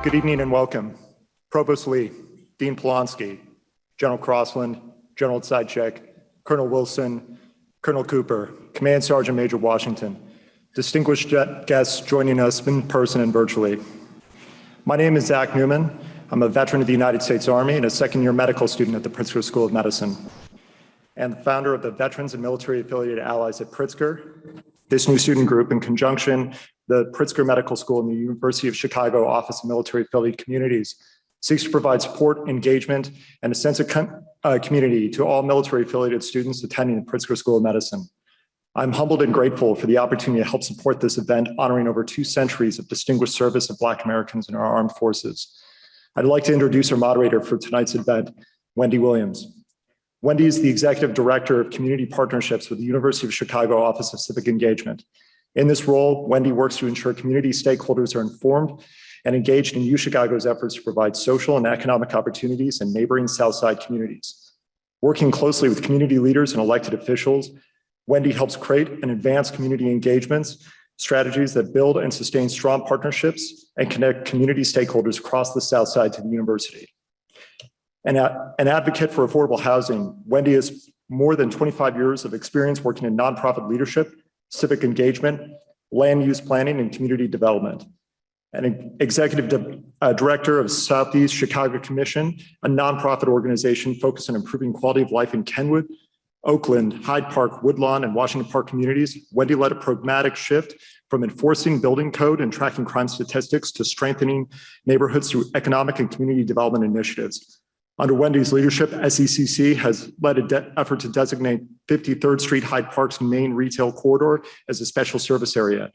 Good evening and welcome. Provost Lee, Dean Polonsky, General Crossland, General Zaitchik, Colonel Wilson, Colonel Cooper, Command Sergeant Major Washington, distinguished guests joining us in person and virtually. My name is Zach Newman. I'm a veteran of the United States Army and a second-year medical student at the Pritzker School of Medicine, and the founder of the Veterans and Military Affiliated Allies at Pritzker. This new student group, in conjunction the Pritzker Medical School and the University of Chicago Office of Military Affiliated Communities, seeks to provide support, engagement, and a sense of community to all military affiliated students attending the Pritzker School of Medicine. I'm humbled and grateful for the opportunity to help support this event honoring over 2 centuries of distinguished service of Black Americans in our armed forces. I'd like to introduce our moderator for tonight's event, Wendy Williams. Wendy is the Executive Director of Community Partnerships with the University of Chicago Office of Civic Engagement. In this role, Wendy works to ensure community stakeholders are informed and engaged in UChicago's efforts to provide social and economic opportunities in neighboring Southside communities. Working closely with community leaders and elected officials, Wendy helps create and advance community engagements, strategies that build and sustain strong partnerships and connect community stakeholders across the Southside to the university. An advocate for affordable housing, Wendy has more than 25 years of experience working in nonprofit leadership, civic engagement, land use planning, and community development. An executive director of Southeast Chicago Commission, a nonprofit organization focused on improving quality of life in Kenwood, Oakland, Hyde Park, Woodlawn, and Washington Park communities. Wendy led a pragmatic shift from enforcing building code and tracking crime statistics to strengthening neighborhoods through economic and community development initiatives. Under Wendy's leadership, SECC has led an effort to designate 53rd Street Hyde Park's main retail corridor as a special service area,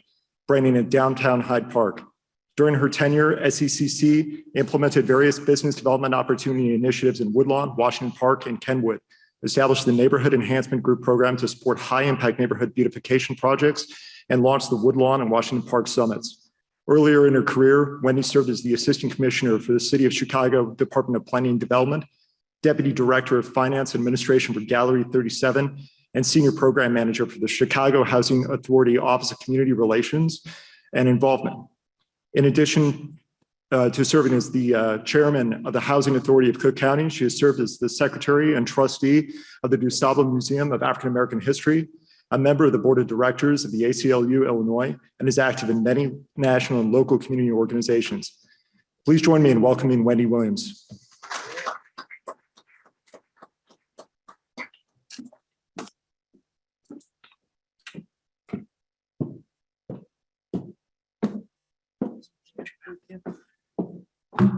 branding it downtown Hyde Park. During her tenure, SECC implemented various business development opportunity initiatives in Woodlawn, Washington Park, and Kenwood, established the Neighborhood Enhancement Group program to support high-impact neighborhood beautification projects, and launched the Woodlawn and Washington Park Summits. Earlier in her career, Wendy served as the Assistant Commissioner for the City of Chicago Department of Planning and Development, Deputy Director of Finance Administration for Gallery 37, and Senior Program Manager for the Chicago Housing Authority Office of Community Relations and Involvement. In addition to serving as the Chairman of the Housing Authority of Cook County, she has served as the Secretary and Trustee of the DuSable Museum of African American History, a member of the Board of Directors of the ACLU Illinois, and is active in many national and local community organizations. Please join me in welcoming Wendy Williams.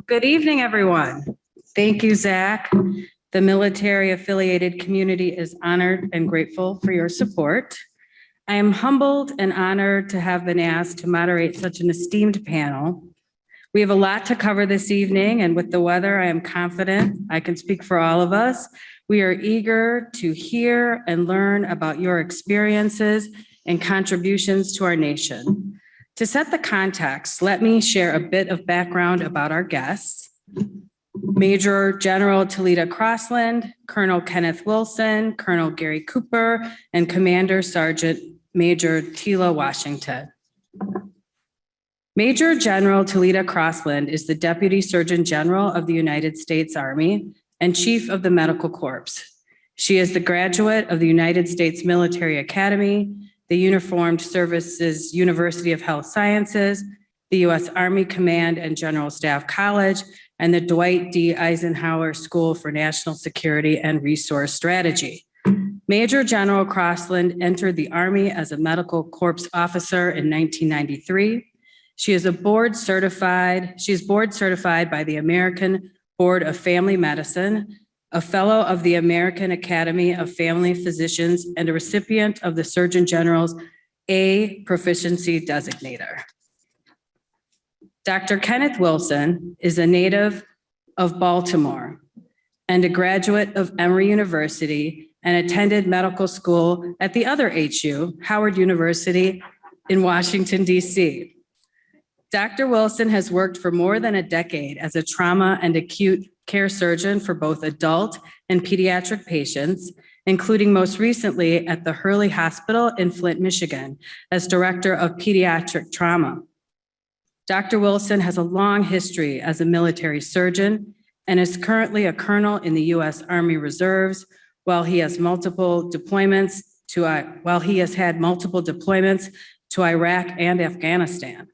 Good evening, everyone. Thank you, Zach. The military affiliated community is honored and grateful for your support. I am humbled and honored to have been asked to moderate such an esteemed panel. We have a lot to cover this evening, and with the weather, I am confident I can speak for all of us. We are eager to hear and learn about your experiences and contributions to our nation. To set the context, let me share a bit of background about our guests. Major General Talita Crossland, Colonel Kenneth Wilson, Colonel Gary Cooper, and Commander Sergeant Major Tila Washington. Major General Talita Crossland is the Deputy Surgeon General of the United States Army and Chief of the Medical Corps. She is the graduate of the United States Military Academy, the Uniformed Services University of Health Sciences, the U.S. Army Command and General Staff College, and the Dwight D. Eisenhower School for National Security and Resource Strategy. Major General Crossland entered the Army as a medical corps officer in 1993. She is board certified by the American Board of Family Medicine, a fellow of the American Academy of Family Physicians, and a recipient of the Surgeon General's A Proficiency Designator. Dr. Kenneth Wilson is a native of Baltimore and a graduate of Emory University and attended medical school at the other HU, Howard University in Washington, D.C. Dr. Wilson has worked for more than a decade as a trauma and acute care surgeon for both adult and pediatric patients, including most recently at the Hurley Hospital in Flint, Michigan, as Director of Pediatric Trauma. Dr. Wilson has a long history as a military surgeon and is currently a colonel in the U.S. Army Reserves, while he has had multiple deployments to Iraq and Afghanistan.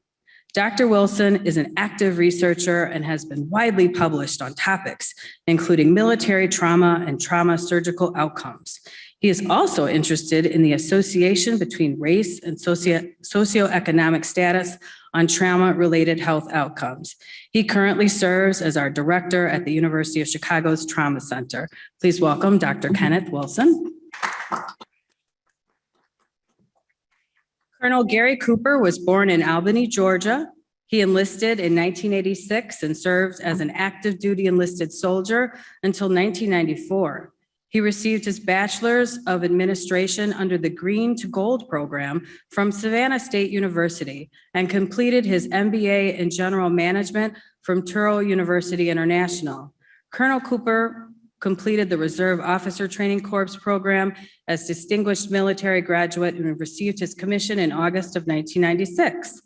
Dr. Wilson is an active researcher and has been widely published on topics including military trauma and trauma surgical outcomes. He is also interested in the association between race and socioeconomic status on trauma-related health outcomes. He currently serves as our director at the University of Chicago's Trauma Center. Please welcome Dr. Kenneth Wilson. Colonel Gary Cooper was born in Albany, Georgia. He enlisted in 1986 and served as an active duty enlisted soldier until 1994. He received his Bachelor's of Administration under the Green to Gold program from Savannah State University and completed his MBA in General Management from Touro University International. Colonel Cooper completed the Reserve Officer Training Corps program as distinguished military graduate and received his commission in August of 1996.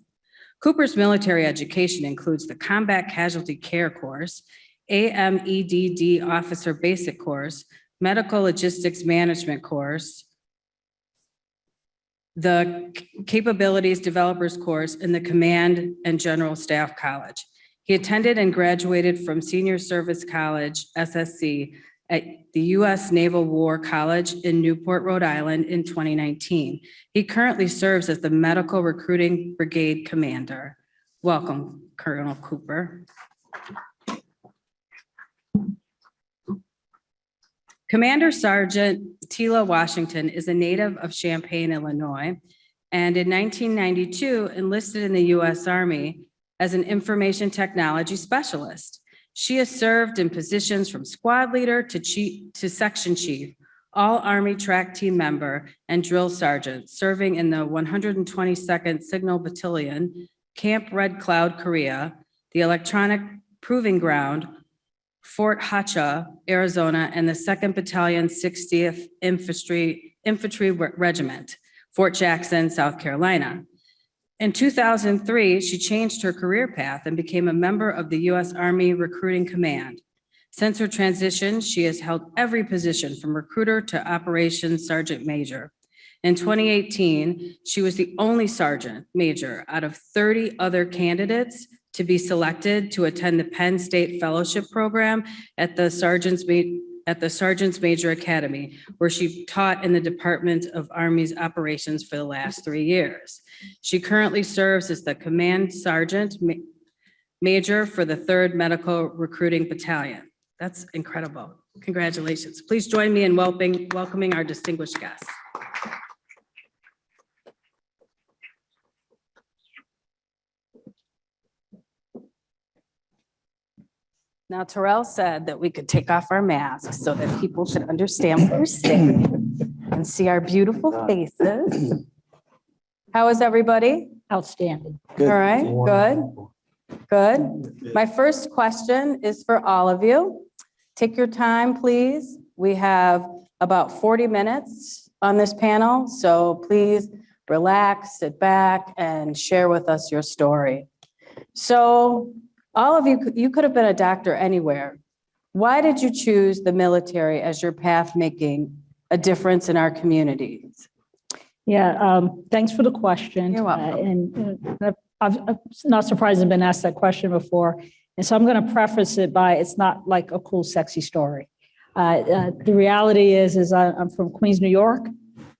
Cooper's military education includes the Combat Casualty Care course, AMEDD Officer Basic course, Medical Logistics Management course, the Capabilities Developers course, and the Command and General Staff College. He attended and graduated from Senior Service College, SSC, at the U.S. Naval War College in Newport, Rhode Island in 2019. He currently serves as the Medical Recruiting Brigade Commander. Welcome, Colonel Cooper. Commander Sergeant Tila Washington is a native of Champaign, Illinois, and in 1992 enlisted in the U.S. Army as an information technology specialist. She has served in positions from squad leader to section chief, all Army track team member, and drill sergeant, serving in the 122nd Signal Battalion, Camp Red Cloud, Korea, the Electronic Proving Ground, Fort Hacha, Arizona, and the 2nd Battalion, 60th Infantry Regiment, Fort Jackson, South Carolina. In 2003, she changed her career path and became a member of the U.S. Army Recruiting Command. Since her transition, she has held every position from recruiter to operations sergeant major. In 2018, she was the only sergeant major out of 30 other candidates to be selected to attend the Penn State Fellowship Program at the Sergeant's Major Academy, where she taught in the Department of Army's operations for the last 3 years. She currently serves as the Command Sergeant Major for the 3rd Medical Recruiting Battalion. That's incredible. Congratulations. Please join me in welcoming our distinguished guests. Now, Terrell said that we could take off our masks so that people could understand what we're saying and see our beautiful faces. How is everybody? Outstanding. All right, good. My first question is for all of you. Take your time, please. We have about 40 minutes on this panel, so please relax, sit back, and share with us your story. So, all of you could have been a doctor anywhere. Why did you choose the military as your path making a difference in our communities? Yeah, thanks for the question. You're welcome. I'm not surprised I've been asked that question before. And so I'm going to preface it by it's not like a cool, sexy story. The reality is I'm from Queens, New York.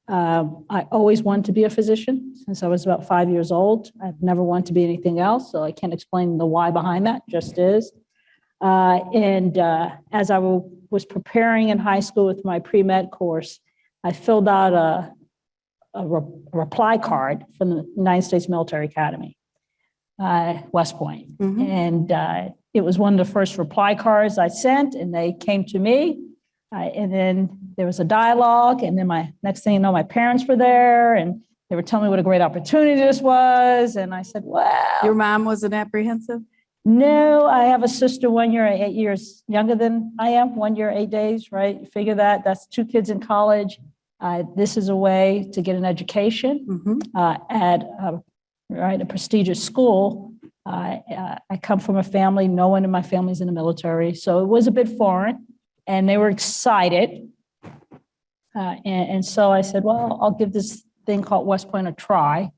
I always wanted to be a physician since I was about 5 years old. I've never wanted to be anything else, so I can't explain the why behind that, just is. As I was preparing in high school with my pre-med course, I filled out a reply card from the United States Military Academy, West Point. Mm-hmm. And it was one of the first reply cards I sent, and they came to me. And then there was a dialogue, and then next thing you know, my parents were there, and they were telling me what a great opportunity this was. And I said, well. Your mom wasn't apprehensive? No, I have a sister 1 year, 8 years younger than I am, 1 year, 8 days, right? You figure that's 2 kids in college. This is a way to get an education Mm-hmm. at a prestigious school I come from a family, no one in my family's in the military, so it was a bit foreign, and they were excited. And so I said, well, I'll give this thing called West Point a try,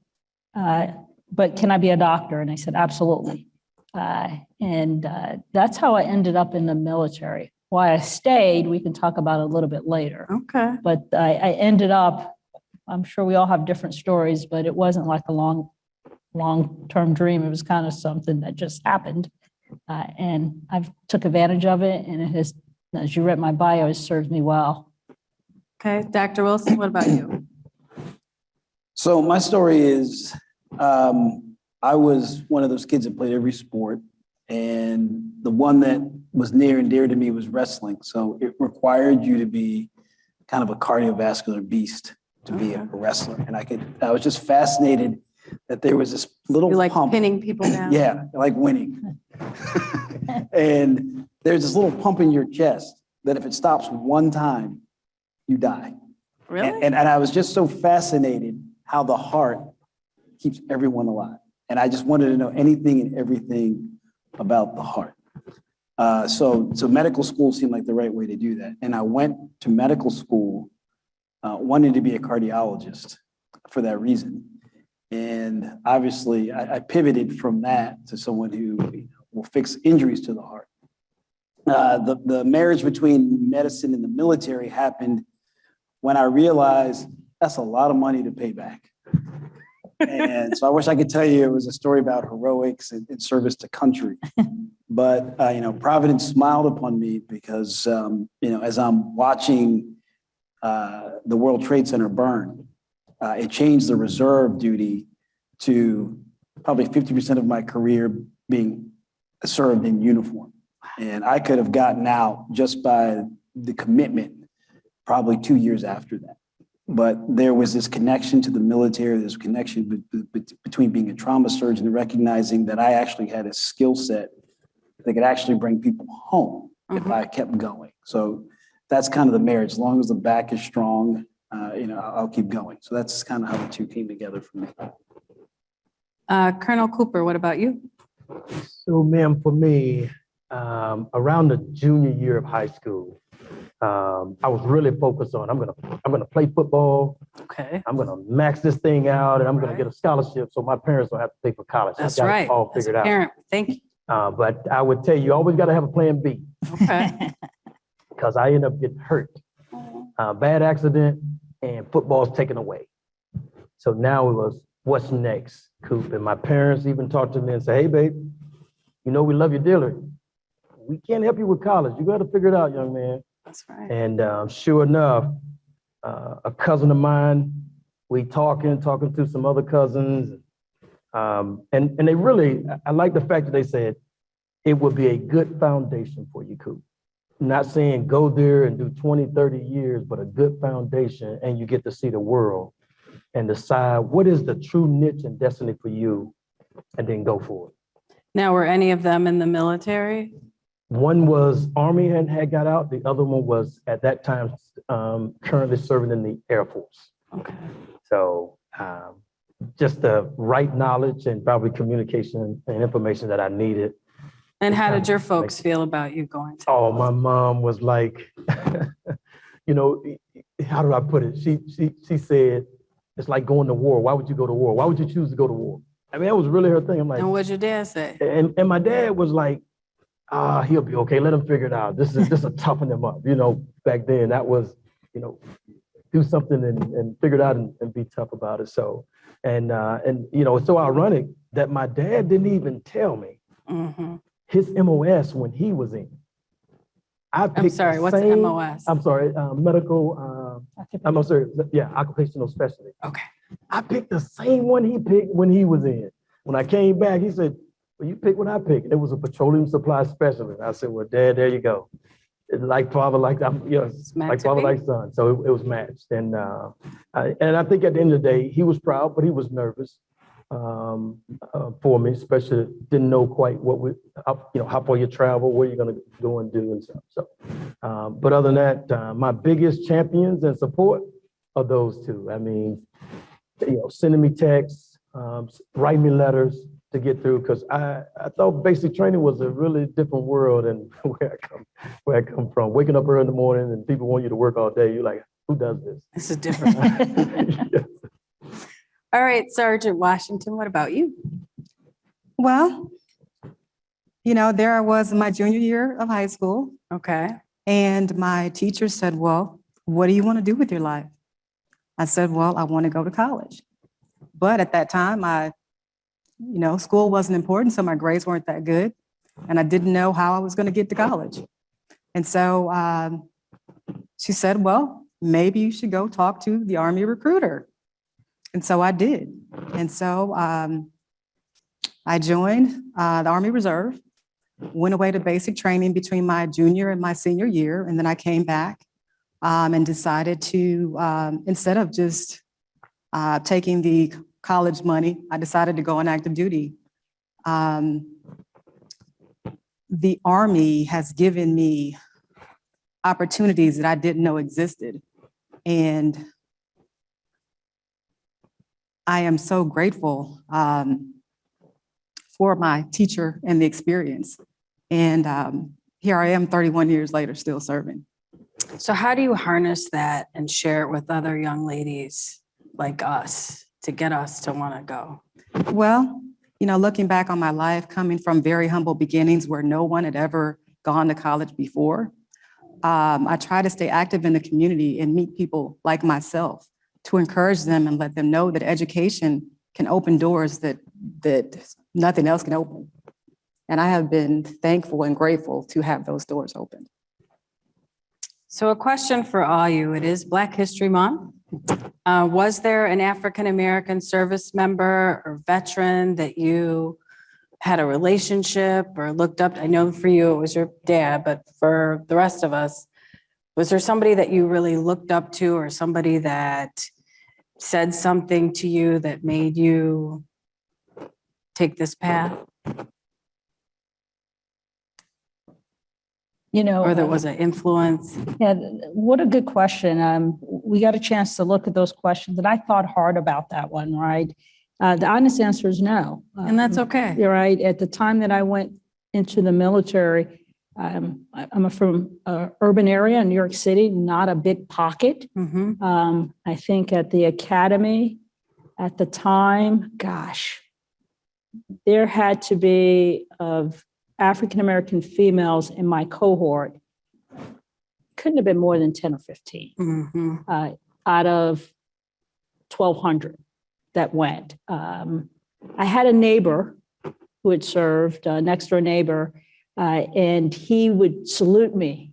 but can I be a doctor? And they said, absolutely. And that's how I ended up in the military. Why I stayed, we can talk about a little bit later. Okay. But I ended up, I'm sure we all have different stories, but it wasn't like a long-term dream. It was kind of something that just happened. And I've took advantage of it, and it has, as you read my bio, it served me well. Okay, Dr. Wilson, what about you? So my story is, I was one of those kids that played every sport, and the one that was near and dear to me was wrestling. So it required you to be kind of a cardiovascular beast to be a wrestler. And I was just fascinated that there was this little You like pump. pinning people down? Yeah, I like winning. And there's this little pump in your chest that if it stops one time, you die. Really? And I was just so fascinated how the heart keeps everyone alive. And I just wanted to know anything and everything about the heart. So medical school seemed like the right way to do that. And I went to medical school wanting to be a cardiologist for that reason. And obviously I pivoted from that to someone who will fix injuries to the heart. The marriage between medicine and the military happened when I realized that's a lot of money to pay back. And so I wish I could tell you it was a story about heroics and service to country. But, Providence smiled upon me because, as I'm watching the World Trade Center burn, it changed the reserve duty to probably 50% of my career being served in uniform. And I could have gotten out just by the commitment probably 2 years after that. But there was this connection to the military, this connection between being a trauma surgeon and recognizing that I actually had a skill set that could actually bring people home if I kept going. So that's kind of the marriage. As long as the back is strong, I'll keep going. So that's kind of how the two came together for me. Colonel Cooper, what about you? So, ma'am, for me, around the junior year of high school, I was really focused on I'm gonna play football. Okay. I'm gonna max this thing out, and I'm gonna Right. get a scholarship, so my parents don't have to pay for college. I That's got it right. all As a figured out. parent, thank you. But I would tell you, you always got to have a plan B, Okay. because I ended up getting hurt. Bad accident, and football's taken away. So now it was, what's next, Coop? And my parents even talked to me and said, hey, babe, we love you dearly. We can't help you with college. You got to figure it out, young man. That's right. And sure enough, a cousin of mine, we talking to some other cousins. And they really, I like the fact that they said it would be a good foundation for you, Coop. Not saying go there and do 20, 30 years, but a good foundation, and you get to see the world and decide what is the true niche and destiny for you, and then go for it. Now, were any of them in the military? One was Army and had got out. The other one was at that time currently serving in the Air Force. Okay. So just the right knowledge and probably communication and information that I needed. And how did your folks feel about you going to? Oh, my mom was like, how do I put it? She said, it's like going to war. Why would you go to war? Why would you choose to go to war? I mean, that was really her thing. I'm like, And what'd your dad say? and my dad was like, he'll be okay. Let him figure it out. This is a toughen him up. Back then that was, do something and figure it out and be tough about it. So, and it's so ironic that my dad didn't even tell me his MOS when he was in. I'm sorry, what's the MOS? I'm sorry, medical, I'm sorry, yeah, occupational specialty. Okay. I picked the same one he picked when he was in. When I came back, he said, well, you pick what I picked. It was a petroleum supply specialist. I said, well, Dad, there you go. It's like father, like like father, like son. So it was matched. And I think at the end of the day, he was proud, but he was nervous for me, especially didn't know quite how far you travel, where you're going to go and do and stuff. So, but other than that, my biggest champions and support are those two. I mean, sending me texts, writing me letters, to get through, because I thought basic training was a really different world than where I come from. Waking up early in the morning and people want you to work all day. You're like, who does this? This is different. Yes. All right, Sergeant Washington, what about you? Well, there I was in my junior year of high school, Okay. and my teacher said, well, what do you want to do with your life? I said, well, I want to go to college. But at that time, school wasn't important, so my grades weren't that good, and I didn't know how I was going to get to college. And so she said, well, maybe you should go talk to the Army recruiter. And so I did. And so I joined the Army Reserve, went away to basic training between my junior and my senior year, and then I came back and decided to, instead of just taking the college money, I decided to go on active duty. The Army has given me opportunities that I didn't know existed. And I am so grateful for my teacher and the experience. And here I am 31 years later, still serving. So how do you harness that and share it with other young ladies like us to get us to want to go? Well, looking back on my life, coming from very humble beginnings where no one had ever gone to college before, I try to stay active in the community and meet people like myself to encourage them and let them know that education can open doors that nothing else can open. And I have been thankful and grateful to have those doors open. So a question for all you, it is Black History Month. Was there an African-American service member or veteran that you had a relationship or looked up? I know for you, it was your dad, but for the rest of us, was there somebody that you really looked up to or somebody that said something to you that made you take this path? Or there was an influence? Yeah, what a good question. We got a chance to look at those questions, and I thought hard about that one, right? The honest answer is no. And that's okay. You're right. At the time that I went into the military, I'm from an urban area in New York City, not a big pocket. Mhm. I think at the academy at the time, gosh, there had to be of African-American females in my cohort, couldn't have been more than 10 or 15 Mhm. out of 1,200 that went. I had a neighbor who had served, next door neighbor, and he would salute me.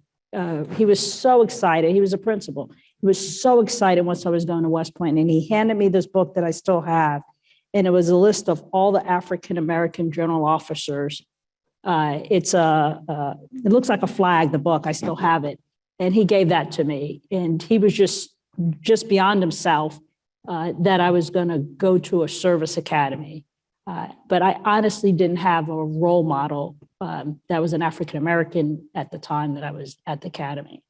He was so excited. He was a principal. He was so excited once I was going to West Point, and he handed me this book that I still have. And it was a list of all the African-American general officers. It looks like a flag, the book, I still have it. And he gave that to me. And he was just beyond himself that I was going to go to a service academy. But I honestly didn't have a role model that was an African-American at the time that I was at the academy.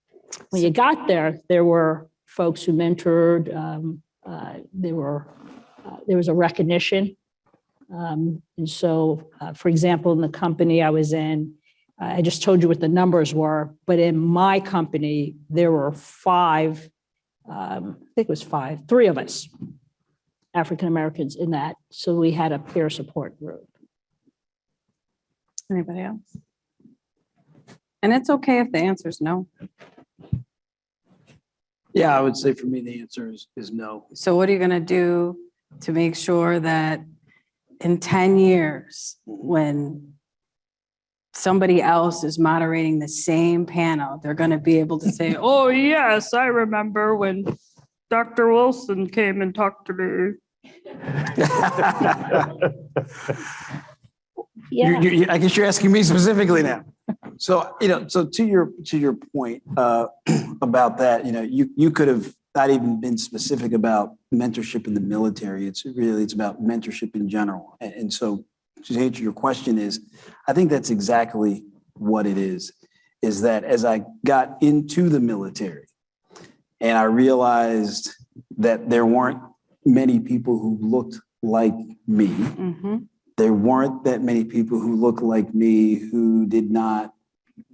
When you got there, there were folks who mentored, there was a recognition. And so, for example, in the company I was in, I just told you what the numbers were, but in my company, there were three of us, African-Americans in that. So we had a peer support group. Anybody else? And it's okay if the answer is no. Yeah, I would say for me, the answer is no. So what are you going to do to make sure that in 10 years, when somebody else is moderating the same panel, they're going to be able to say, oh, yes, I remember when Dr. Wilson came and talked to me. Yeah. I guess you're asking me specifically now. So, so to your point about that, you could have not even been specific about mentorship in the military. It's about mentorship in general. And so to answer your question I think that's exactly what it is that as I got into the military and I realized that there weren't many people who looked like me, Mhm. There weren't that many people who looked like me who did not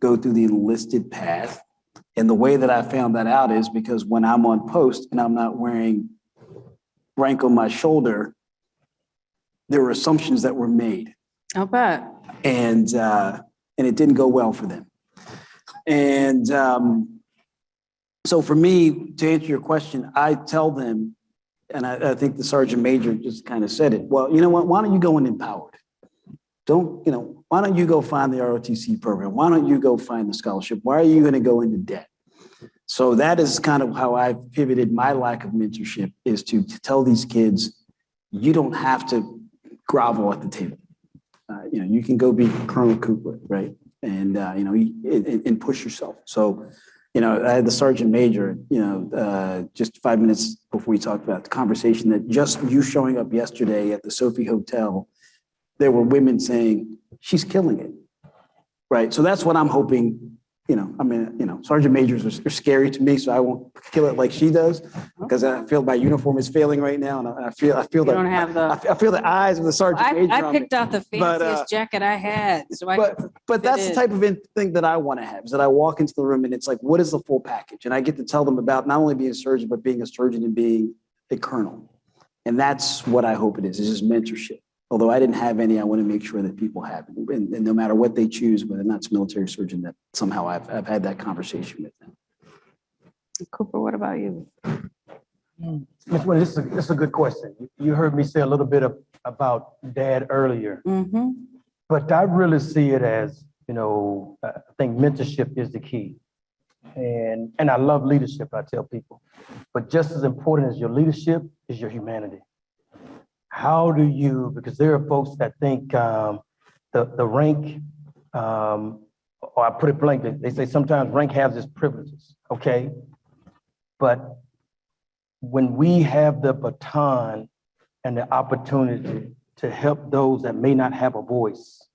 go through the enlisted path. And the way that I found that out is because when I'm on post and I'm not wearing rank on my shoulder, there were assumptions that were made. I'll bet. And it didn't go well for them. And so for me, to answer your question, I tell them, and I think the Sergeant Major just kind of said it, well, you know what, why don't you go in empowered? Why don't you go find the ROTC program? Why don't you go find the scholarship? Why are you going to go into debt? So that is kind of how I've pivoted my lack of mentorship, is to tell these kids, you don't have to grovel at the table. You can go be Colonel Cooper, right? And, and push yourself. So, I had the Sergeant Major, just 5 minutes before we talked about the conversation, that just you showing up yesterday at the Sophie Hotel, there were women saying, she's killing it, right? So that's what I'm hoping. Sergeant Majors are scary to me, so I won't kill it like she does, because I feel my uniform is failing right now, and I feel You don't have the. I feel the eyes of the Sergeant Major. I on picked me. out the But, fanciest jacket I had. So but that's the type of thing that I want to have, is that I walk into the room and it's like, what is the full package? And I get to tell them about not only being a surgeon, but being a surgeon and being a colonel. And that's what I hope it is just mentorship. Although I didn't have any, I want to make sure that people have it. And no matter what they choose, whether or not it's military surgeon, that somehow I've had that conversation with them. Cooper, what about you? Ms. Winnie, this is a good question. You heard me say a little bit about Dad earlier, Mm-hmm. but I really see it as, I think mentorship is the key. And I love leadership, I tell people. But just as important as your leadership is your humanity. How do you, because there are folks that think the rank, or I put it blankly, they say sometimes rank has its privileges, okay? But when we have the baton and the opportunity to help those that may not have a voice,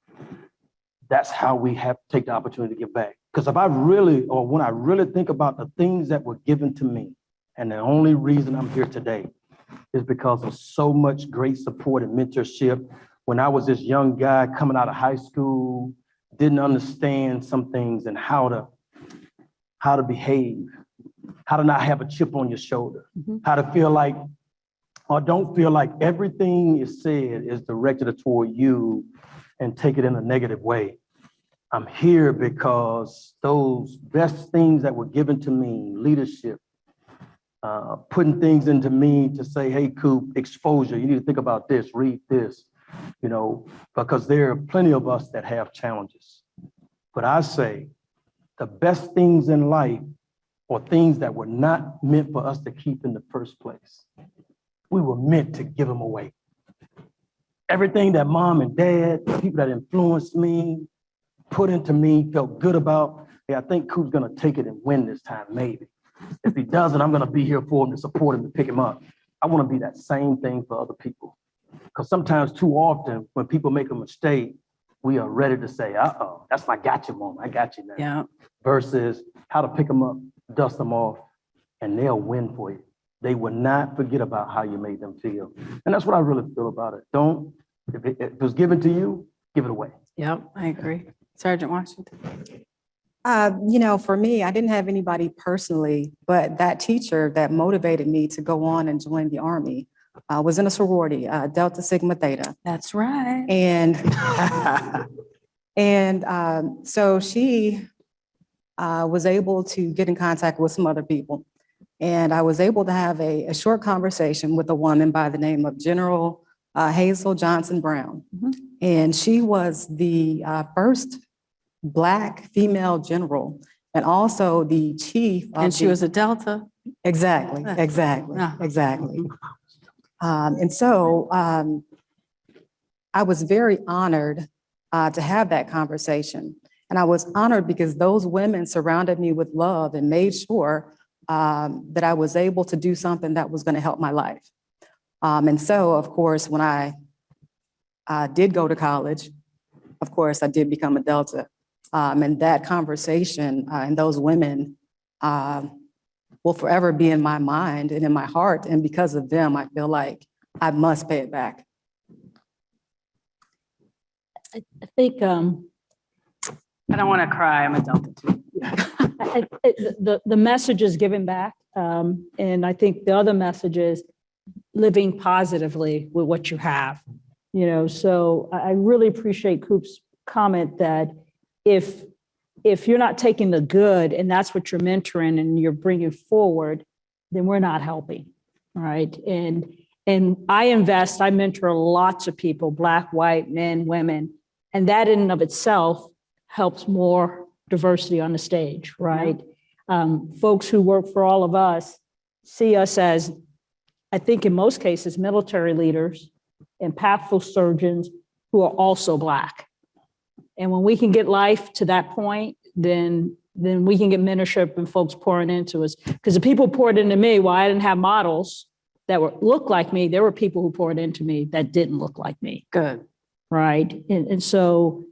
that's how we have to take the opportunity to give back. Because when I really think about the things that were given to me, and the only reason I'm here today is because of so much great support and mentorship. When I was this young guy coming out of high school, didn't understand some things and how to behave, how to not have a chip on your shoulder, how to feel like, or don't feel like everything is said is directed toward you and take it in a negative way. I'm here because those best things that were given to me, leadership, putting things into me to say, hey, Coop, exposure, you need to think about this, read this, because there are plenty of us that have challenges. But I say the best things in life are things that were not meant for us to keep in the first place. We were meant to give them away. Everything that mom and dad, people that influenced me, put into me, felt good about, hey, I think Coop's gonna take it and win this time, maybe. If he doesn't, I'm going to be here for him to support him, to pick him up. I want to be that same thing for other people. Because sometimes too often when people make a mistake, we are ready to say, uh-oh, that's my gotcha moment. I got you now. Yeah. Versus how to pick them up, dust them off, and they'll win for you. They will not forget about how you made them feel. And that's what I really feel about it. If it was given to you, give it away. Yep, I agree. Sergeant Washington. For me, I didn't have anybody personally, but that teacher that motivated me to go on and join the Army was in a sorority, Delta Sigma Theta. That's right. And so she was able to get in contact with some other people. And I was able to have a short conversation with a woman by the name of General Hazel Johnson Brown. Mhm. And she was the first Black female general, and also the chief. And she was a Delta. Exactly. And so I was very honored to have that conversation. And I was honored because those women surrounded me with love and made sure that I was able to do something that was going to help my life. And so, of course, when I did go to college, of course, I did become a Delta. And that conversation and those women will forever be in my mind and in my heart. And because of them, I feel like I must pay it back. I think I don't want to cry. I'm a Delta too. the message is giving back. And I think the other message is living positively with what you have. So I really appreciate Coop's comment that if you're not taking the good and that's what you're mentoring and you're bringing forward, then we're not helping, right? And I mentor lots of people, Black, white, men, women, and that in and of itself helps more diversity on the stage, right? Folks who work for all of us see us as, I think in most cases, military leaders, impactful surgeons who are also Black. And when we can get life to that point, then we can get mentorship and folks pouring into us. Because the people poured into me, while I didn't have models that looked like me, there were people who poured into me that didn't look like me. Good. Right. And so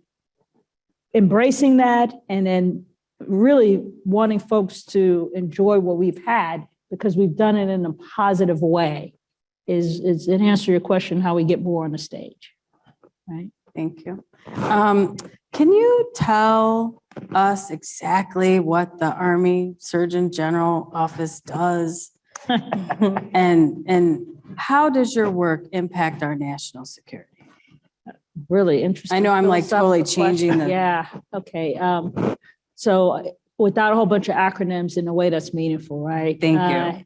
embracing that and then really wanting folks to enjoy what we've had because we've done it in a positive way is in answer to your question, how we get more on the stage. Right. Thank you. Can you tell us exactly what the Army Surgeon General Office does? and how does your work impact our national security? Really interesting. I know I'm like totally changing question. the. Yeah. Okay. So without a whole bunch of acronyms in a way that's meaningful, right? Thank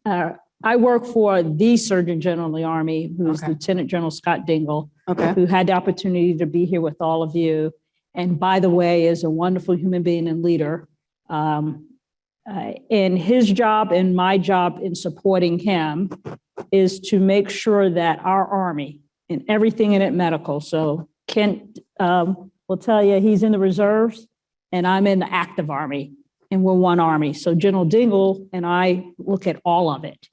you. I work for the Surgeon General of the Army, who's Okay. Lieutenant General Scott Dingle, Okay. who had the opportunity to be here with all of you. And by the way, is a wonderful human being and leader. And his job and my job in supporting him is to make sure that our Army and everything in it medical. So Kent will tell you he's in the reserves and I'm in the active Army and we're one Army. So General Dingle and I look at all of it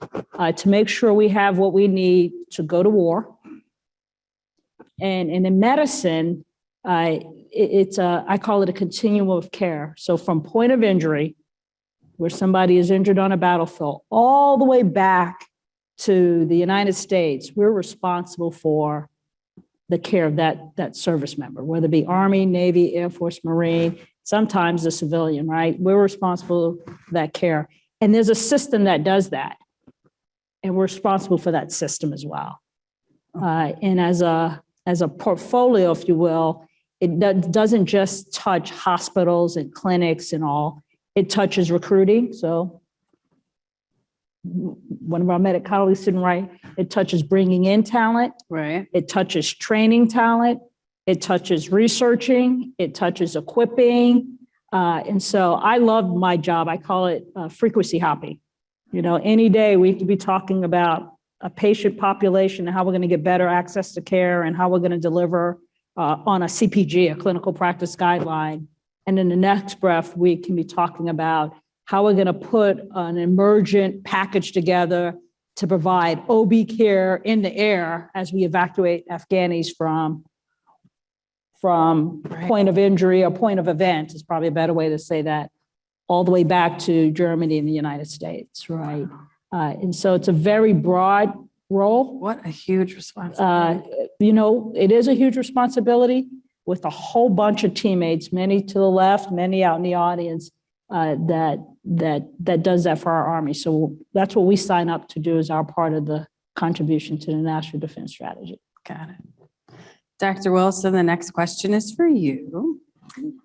to make sure we have what we need to go to war. And in medicine, I call it a continuum of care. So from point of injury, where somebody is injured on a battlefield, all the way back to the United States, we're responsible for the care of that service member, whether it be Army, Navy, Air Force, Marine, sometimes a civilian, right? We're responsible for that care. And there's a system that does that. And we're responsible for that system as well. And as a portfolio, if you will, it doesn't just touch hospitals and clinics and all. It touches recruiting. So one of our medic colleagues sitting right, it touches bringing in talent. Right. It touches training talent. It touches researching. It touches equipping. And so I love my job. I call it frequency hopping. Any day we could be talking about a patient population and how we're going to get better access to care and how we're going to deliver on a CPG, a clinical practice guideline. And in the next breath, we can be talking about how we're going to put an emergent package together to provide OB care in the air as we evacuate Afghanis from point of injury or point of event is probably a better way to say that, all the way back to Germany and the United States, right? And so it's a very broad role. What a huge responsibility. It is a huge responsibility with a whole bunch of teammates, many to the left, many out in the audience, that does that for our Army. So that's what we sign up to do as our part of the contribution to the National Defense Strategy. Got it. Dr. Wilson, the next question is for you.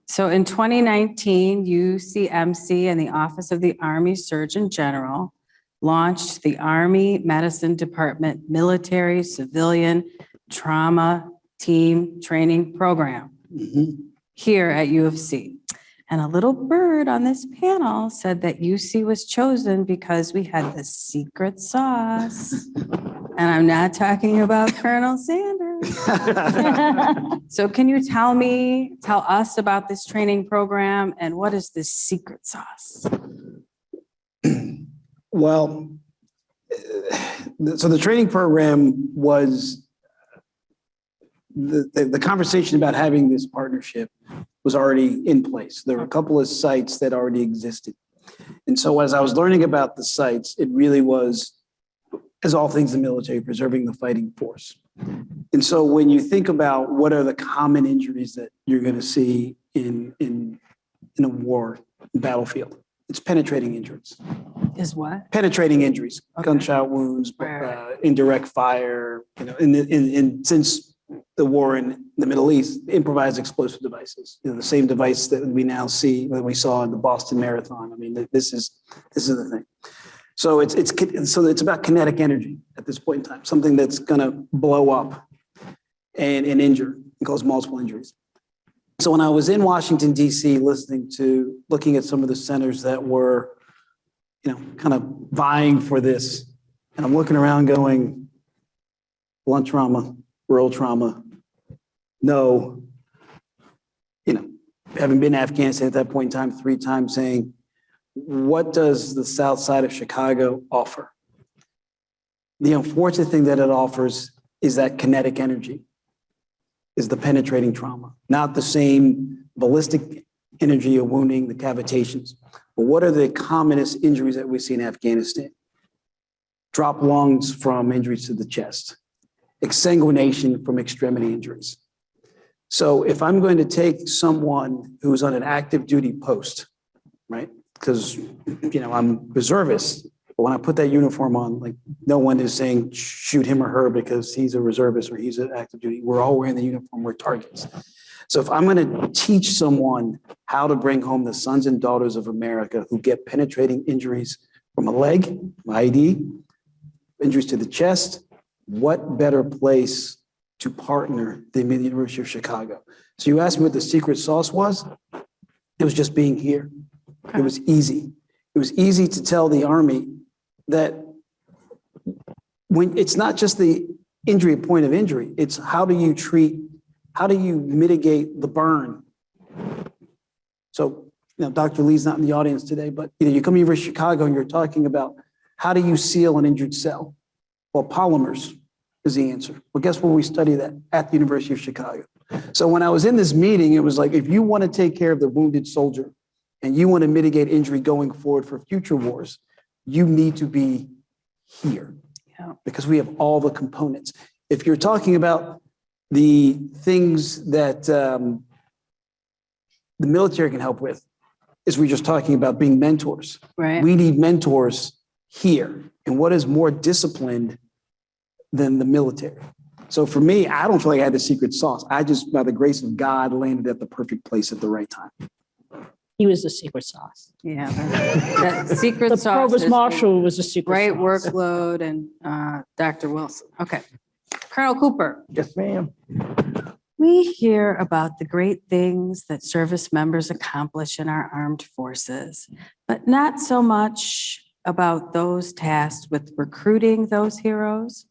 So in 2019, UCMC and the Office of the Army Surgeon General launched the Army Medicine Department Military Civilian Trauma Team Training Program here at U of C. And a little bird on this panel said that UC was chosen because we had the secret sauce. And I'm not talking about Colonel Sanders. So can you tell us about this training program and what is this secret sauce? Well, so the training program was the conversation about having this partnership was already in place. There were a couple of sites that already existed. And so as I was learning about the sites, it really was, as all things in the military, preserving the fighting force. And so when you think about what are the common injuries that you're going to see in a war battlefield, it's penetrating injuries. Is what? Penetrating injuries, Okay. gunshot wounds, Right. indirect fire, since the war in the Middle East, improvised explosive devices, the same device that we now see, that we saw in the Boston Marathon. I mean, this is the thing. So it's about kinetic energy at this point in time, something that's going to blow up and injure and cause multiple injuries. So when I was in Washington, D.C., looking at some of the centers that were, kind of vying for this, and I'm looking around going, blunt trauma, rural trauma, no, having been in Afghanistan at that point in time 3 times, saying, what does the south side of Chicago offer? The unfortunate thing that it offers is that kinetic energy, is the penetrating trauma, not the same ballistic energy of wounding, the cavitations. But what are the commonest injuries that we see in Afghanistan? Drop lungs from injuries to the chest, exsanguination from extremity injuries. So if I'm going to take someone who's on an active duty post, right? Because, I'm reservist, but when I put that uniform on, like, no one is saying shoot him or her because he's a reservist or he's an active duty. We're all wearing the uniform, we're targets. So if I'm going to teach someone how to bring home the sons and daughters of America who get penetrating injuries from a leg, IED, injuries to the chest, what better place to partner than the University of Chicago? So you asked me what the secret sauce was? It was just being here. It was easy. It was easy to tell the Army that when it's not just the injury, point of injury, it's how do you mitigate the burn? So, Dr. Lee's not in the audience today, but you come here to Chicago and you're talking about how do you seal an injured cell? Well, polymers is the answer. Well, guess where we study that? At the University of Chicago. So when I was in this meeting, it was like, if you want to take care of the wounded soldier and you want to mitigate injury going forward for future wars, you need to be here. Yeah. Because we have all the components. If you're talking about the things that the military can help with, is we're just talking about being mentors. Right. We need mentors here. And what is more disciplined than the military? So for me, I don't feel like I had the secret sauce. I just, by the grace of God, landed at the perfect place at the right time. He was the secret sauce. Yeah. That secret The sauce provost is marshal was the secret great sauce. workload and Dr. Wilson. Okay. Colonel Cooper, Yes, ma'am. we hear about the great things that service members accomplish in our armed forces, but not so much about those tasked with recruiting those heroes.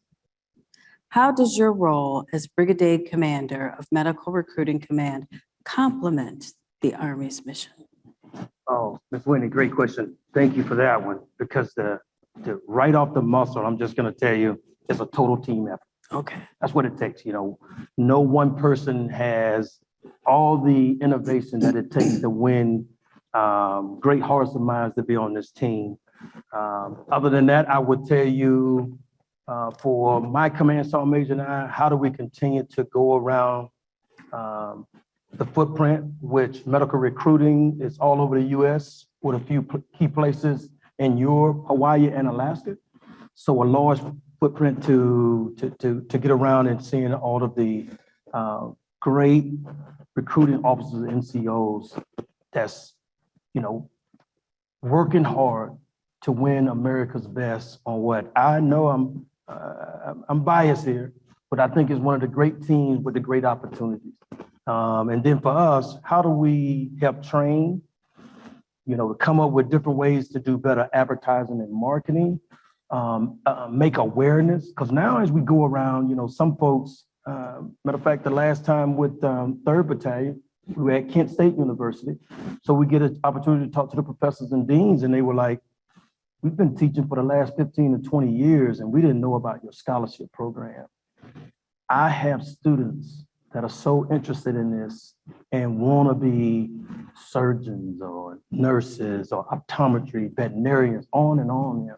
How does your role as Brigade Commander of Medical Recruiting Command complement the Army's mission? Oh, Ms. Whitney, great question. Thank you for that one, because the right off the muscle, I'm just going to tell you, it's a total team effort. Okay. That's what it takes. No one person has all the innovation that it takes to win. Great hearts and minds to be on this team. Other than that, I would tell you, for my command sergeant major and I, how do we continue to go around the footprint, which medical recruiting is all over the U.S. with a few key places in Europe, Hawaii, and Alaska. So a large footprint to get around and seeing all of the great recruiting officers and NCOs that's, working hard to win America's best on what I know I'm biased here, but I think it's one of the great teams with the great opportunities. And then for us, how do we help train, to come up with different ways to do better advertising and marketing, make awareness, because now as we go around, some folks, matter of fact, the last time with 3rd Battalion, we were at Kent State University. So we get an opportunity to talk to the professors and deans, and they were like, we've been teaching for the last 15 to 20 years, and we didn't know about your scholarship program. I have students that are so interested in this and want to be surgeons or nurses or optometry, veterinarians, on and on.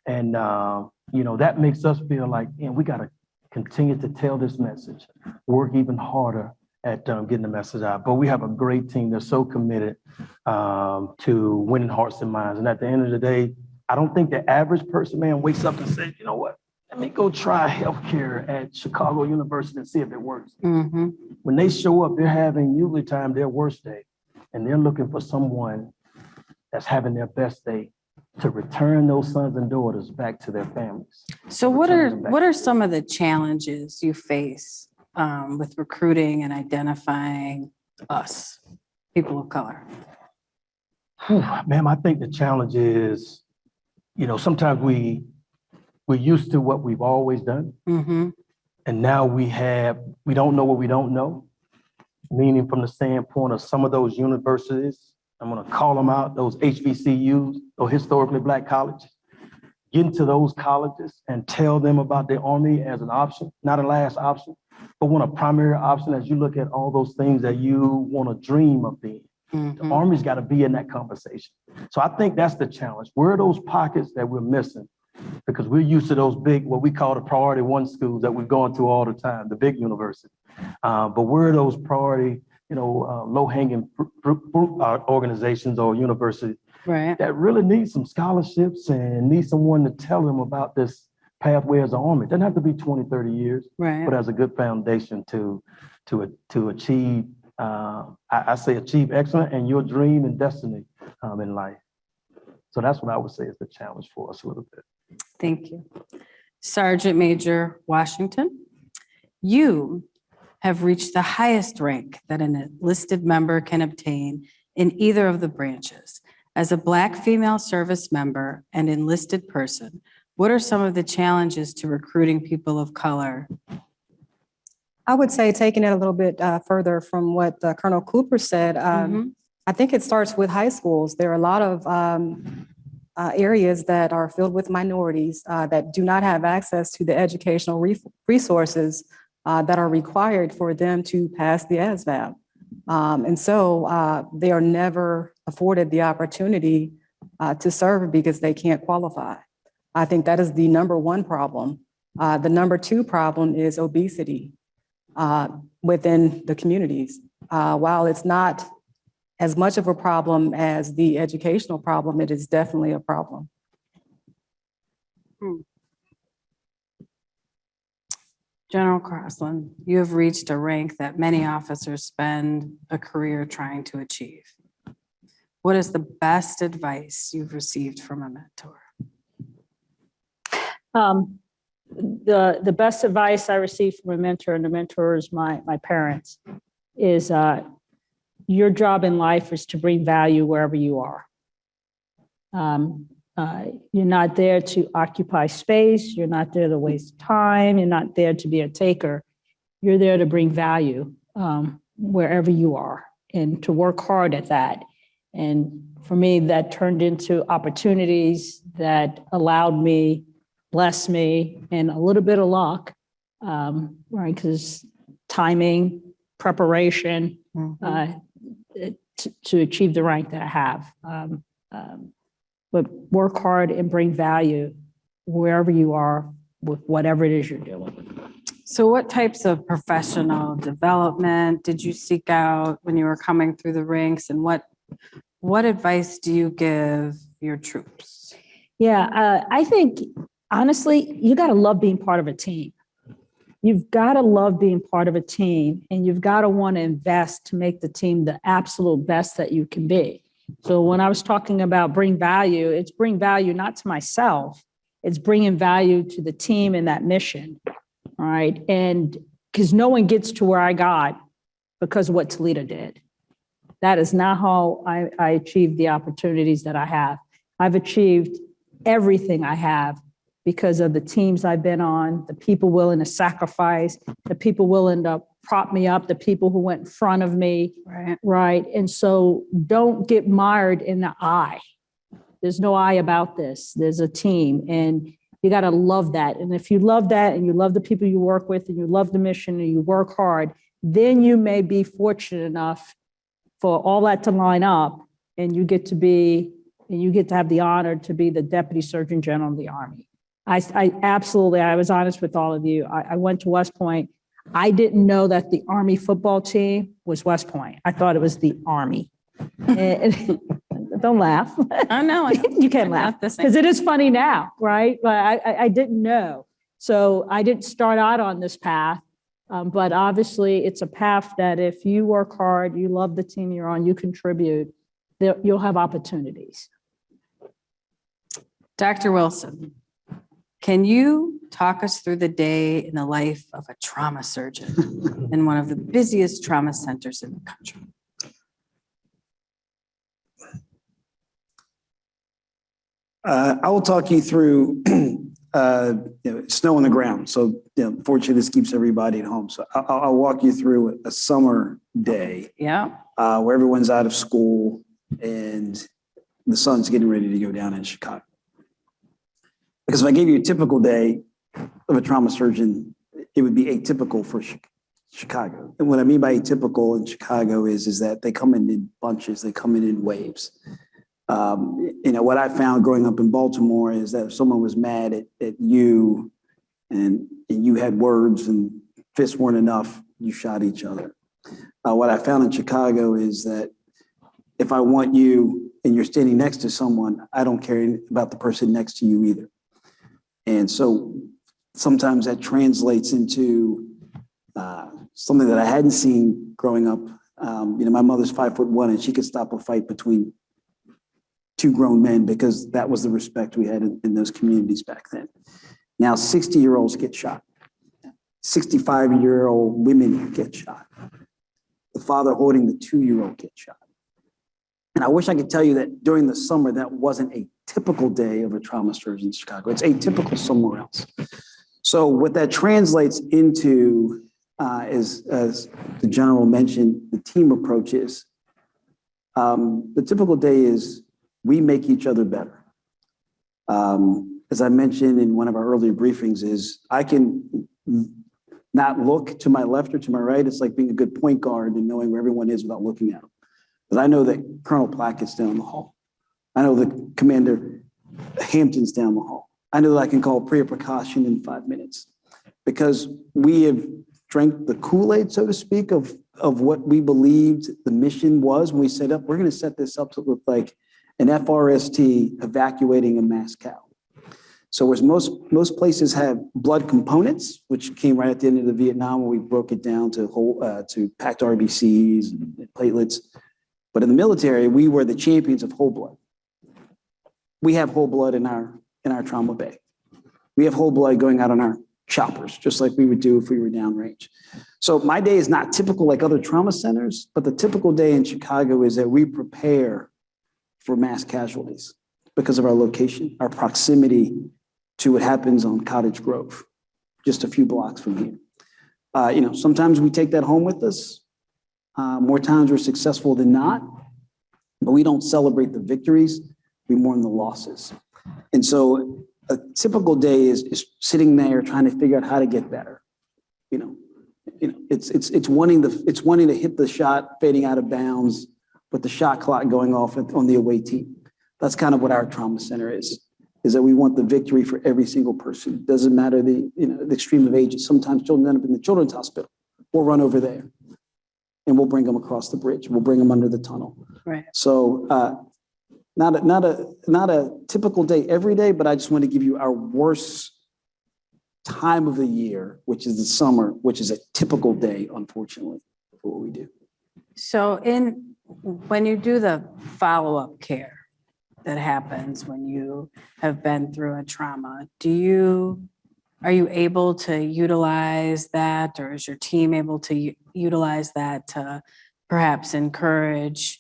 And, that makes us feel like, we got to continue to tell this message, work even harder at getting the message out. But we have a great team that's so committed to winning hearts and minds. And at the end of the day, I don't think the average person, man, wakes up and says, you know what, let me go try healthcare at Chicago University and see if it works. Mhm. When they show up, they're having usually time their worst day, and they're looking for someone that's having their best day to return those sons and daughters back to their families. So what are some of the challenges you face with recruiting and identifying us, people of color? Whew, ma'am, I think the challenge is, sometimes we're used to what we've always done. Mm-hmm. And now we don't know what we don't know, meaning from the standpoint of some of those universities, I'm going to call them out, those HBCUs, or historically Black colleges. Get into those colleges and tell them about the Army as an option, not a last option, but one a primary option as you look at all those things that you want to dream of being. The Army's got to be in that conversation. So I think that's the challenge. Where are those pockets that we're missing? Because we're used to those big, what we call the priority one schools that we're going to all the time, the big universities. But where are those priority, low-hanging fruit organizations or universities Right. that really need some scholarships and need someone to tell them about this pathway as an Army? It doesn't have to be 20, 30 years, Right. but as a good foundation to achieve, I say achieve excellence and your dream and destiny in life. So that's what I would say is the challenge for us a little bit. Thank you. Sergeant Major Washington, you have reached the highest rank that an enlisted member can obtain in either of the branches. As a Black female service member and enlisted person, what are some of the challenges to recruiting people of color? I would say, taking it a little bit further from what Colonel Cooper said, I think it starts with high schools. There are a lot of areas that are filled with minorities that do not have access to the educational resources that are required for them to pass the ASVAB. And so they are never afforded the opportunity to serve because they can't qualify. I think that is the number one problem. The number two problem is obesity within the communities. While it's not as much of a problem as the educational problem, it is definitely a problem. General Crossland, you have reached a rank that many officers spend a career trying to achieve. What is the best advice you've received from a mentor? The best advice I received from a mentor, and the mentor is my parents, is your job in life is to bring value wherever you are. You're not there to occupy space. You're not there to waste time. You're not there to be a taker. You're there to bring value wherever you are and to work hard at that. And for me, that turned into opportunities that allowed me, blessed me, and a little bit of luck, right? Because timing, preparation, to achieve the rank that I have. But work hard and bring value wherever you are with whatever it is you're doing. So what types of professional development did you seek out when you were coming through the ranks, and what advice do you give your troops? Yeah, I think, honestly, you got to love being part of a team. You've got to love being part of a team, and you've got to want to invest to make the team the absolute best that you can be. So when I was talking about bring value, it's bring value not to myself, it's bringing value to the team and that mission, all right? And because no one gets to where I got because of what Toledo did. That is not how I achieved the opportunities that I have. I've achieved everything I have because of the teams I've been on, the people willing to sacrifice, the people willing to prop me up, the people who went in front of me, right? And so don't get mired in the I. There's no I about this. There's a team, and you got to love that. And if you love that, and you love the people you work with, and you love the mission, and you work hard, then you may be fortunate enough for all that to line up, and you get to have the honor to be the Deputy Surgeon General of the Army. I absolutely, I was honest with all of you. I went to West Point. I didn't know that the Army football team was West Point. I thought it was the Army. Don't laugh. Oh, no. You can't laugh because it is funny now, right? But I didn't know. So I didn't start out on this path. But obviously, it's a path that if you work hard, you love the team you're on, you contribute, you'll have opportunities. Dr. Wilson, can you talk us through the day in the life of a trauma surgeon in one of the busiest trauma centers in the country? I will talk you through snow on the ground. So fortunately, this keeps everybody at home. So I'll walk you through a summer day Yeah. where everyone's out of school and the sun's getting ready to go down in Chicago. Because if I gave you a typical day of a trauma surgeon, it would be atypical for Chicago. And what I mean by atypical in Chicago is that they come in bunches, they come in waves. What I found growing up in Baltimore is that if someone was mad at you and you had words and fists weren't enough, you shot each other. What I found in Chicago is that if I want you and you're standing next to someone, I don't care about the person next to you either. And so sometimes that translates into something that I hadn't seen growing up. My mother's 5'1" and she could stop a fight between two grown men because that was the respect we had in those communities back then. Now 60-year-olds get shot. 65-year-old women get shot. The father holding the 2-year-old gets shot. And I wish I could tell you that during the summer, that wasn't a typical day of a trauma surgeon in Chicago. It's atypical somewhere else. So what that translates into is, as the general mentioned, the team approach is. The typical day is we make each other better. As I mentioned in one of our earlier briefings is I can not look to my left or to my right. It's like being a good point guard and knowing where everyone is without looking at them. But I know that Colonel Plackett's down the hall. I know that Commander Hampton's down the hall. I know that I can call prayer precaution in 5 minutes because we have drank the Kool-Aid, so to speak, of what we believed the mission was when we set up. We're going to set this up to look like an FRST evacuating a mass cow. So whereas most places have blood components, which came right at the end of the Vietnam when we broke it down to packed RBCs and platelets. But in the military, we were the champions of whole blood. We have whole blood in our trauma bay. We have whole blood going out on our choppers, just like we would do if we were downrange. So my day is not typical like other trauma centers, but the typical day in Chicago is that we prepare for mass casualties because of our location, our proximity to what happens on Cottage Grove, just a few blocks from here. Sometimes we take that home with us. More times we're successful than not, but we don't celebrate the victories. We mourn the losses. And so a typical day is sitting there trying to figure out how to get better. It's wanting to hit the shot, fading out of bounds, with the shot clock going off on the away team. That's kind of what our trauma center is that we want the victory for every single person. It doesn't matter the extreme of ages. Sometimes children end up in the children's hospital. We'll run over there and we'll bring them across the bridge. We'll bring them under the tunnel. Right. So not a typical day every day, but I just want to give you our worst time of the year, which is the summer, which is a typical day, unfortunately, for what we do. So when you do the follow-up care that happens when you have been through a trauma, are you able to utilize that, or is your team able to utilize that to perhaps encourage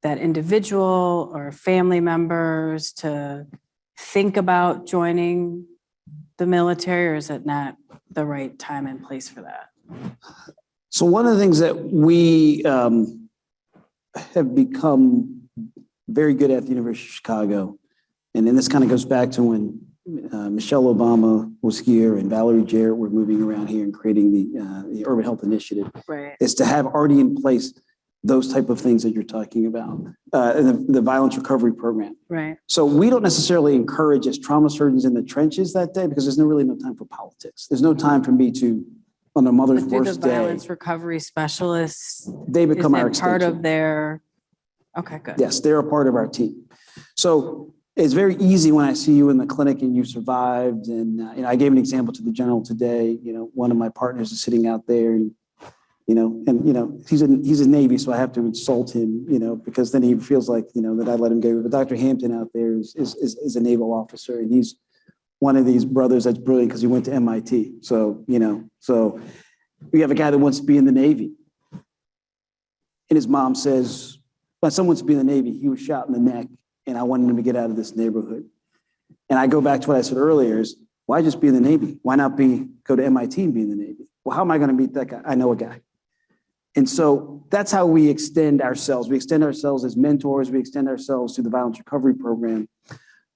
that individual or family members to think about joining the military, or is it not the right time and place for that? So one of the things that we have become very good at the University of Chicago, and then this kind of goes back to when Michelle Obama was here and Valerie Jarrett were moving around here and creating the Urban Health Initiative, Right. is to have already in place those type of things that you're talking about, the violence recovery program. Right. So we don't necessarily encourage as trauma surgeons in the trenches that day because there's really no time for politics. There's no time for me to, on a mother's But do the worst day, violence recovery specialists, they is become our that part extension. of their, okay, good. Yes, they're a part of our team. So it's very easy when I see you in the clinic and you survived. And I gave an example to the general today. One of my partners is sitting out there, and he's a Navy, so I have to insult him, because then he feels like that I let him go. But Dr. Hampton out there is a naval officer, and he's one of these brothers that's brilliant because he went to MIT. So so we have a guy that wants to be in the Navy, and his mom says, "My son wants to be in the Navy. He was shot in the neck, and I wanted him to get out of this neighborhood." And I go back to what I said earlier: is why just be in the Navy? Why not go to MIT and be in the Navy? Well, how am I going to meet that guy? I know a guy. And so that's how we extend ourselves. We extend ourselves as mentors. We extend ourselves to the violence recovery program.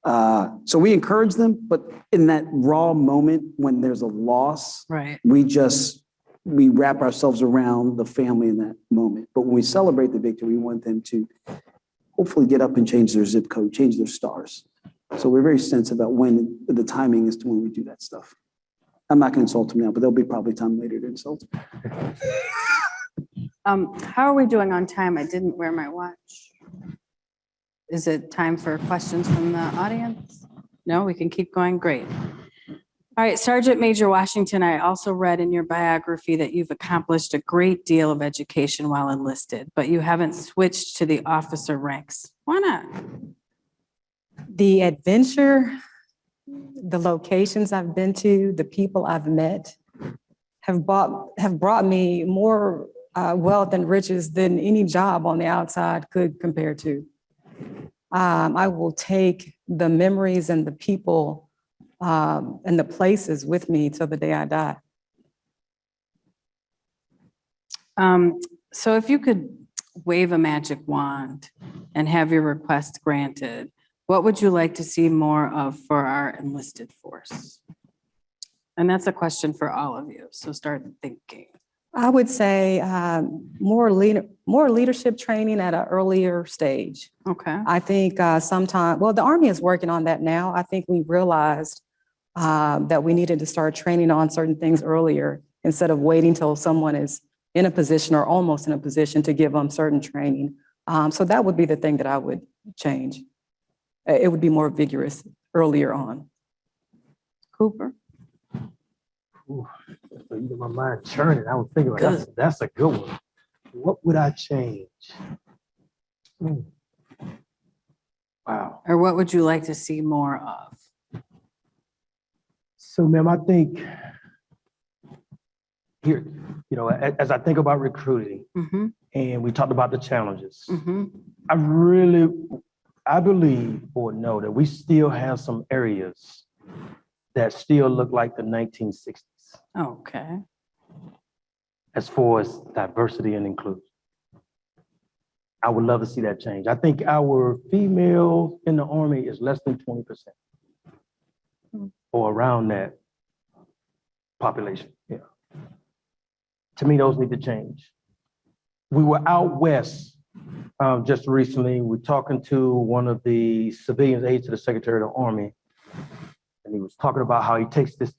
So we encourage them, but in that raw moment when there's a loss, Right. we wrap ourselves around the family in that moment. But when we celebrate the victory, we want them to hopefully get up and change their zip code, change their stars. So we're very sensitive about when the timing is to when we do that stuff. I'm not going to insult them now, but there'll be probably time later to insult them. How are we doing on time? I didn't wear my watch. Is it time for questions from the audience? No, we can keep going. Great. All right, Sergeant Major Washington, I also read in your biography that you've accomplished a great deal of education while enlisted, but you haven't switched to the officer ranks. Why not? The adventure, the locations I've been to, the people I've met have brought me more wealth and riches than any job on the outside could compare to. I will take the memories and the people and the places with me till the day I die. So if you could wave a magic wand and have your request granted, what would you like to see more of for our enlisted force? And that's a question for all of you, so start thinking. I would say more leadership training at an earlier stage. Okay. I think the Army is working on that now. I think we realized that we needed to start training on certain things earlier instead of waiting till someone is in a position or almost in a position to give them certain training. So that would be the thing that I would change. It would be more vigorous earlier on. Cooper? Ooh, so you get my mind churning. I was thinking, like, that's a good one. What would I change? Wow. Or what would you like to see more of? So, ma'am, I think here, as I think about recruiting, Mm-hmm, and we talked about the challenges, mm-hmm, I believe or know that we still have some areas that still look like the 1960s okay. as far as diversity and inclusion. I would love to see that change. I think our female in the Army is less than 20% or around that population. Yeah. To me, those need to change. We were out west just recently. We're talking to one of the civilian aides to the Secretary of the Army, and he was talking about how he takes this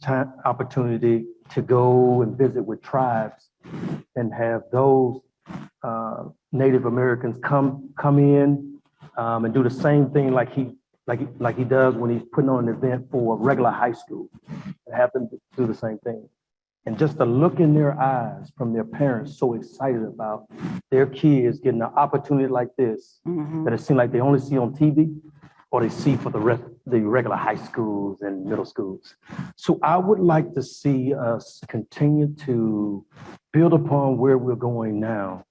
opportunity to go and visit with tribes and have those Native Americans come in and do the same thing like he does when he's putting on an event for a regular high school, and have them do the same thing. And just the look in their eyes from their parents, so excited about their kids getting an opportunity like this, that it seems like they only see on TV or they see for the regular high schools and middle schools. So I would like to see us continue to build upon where we're going now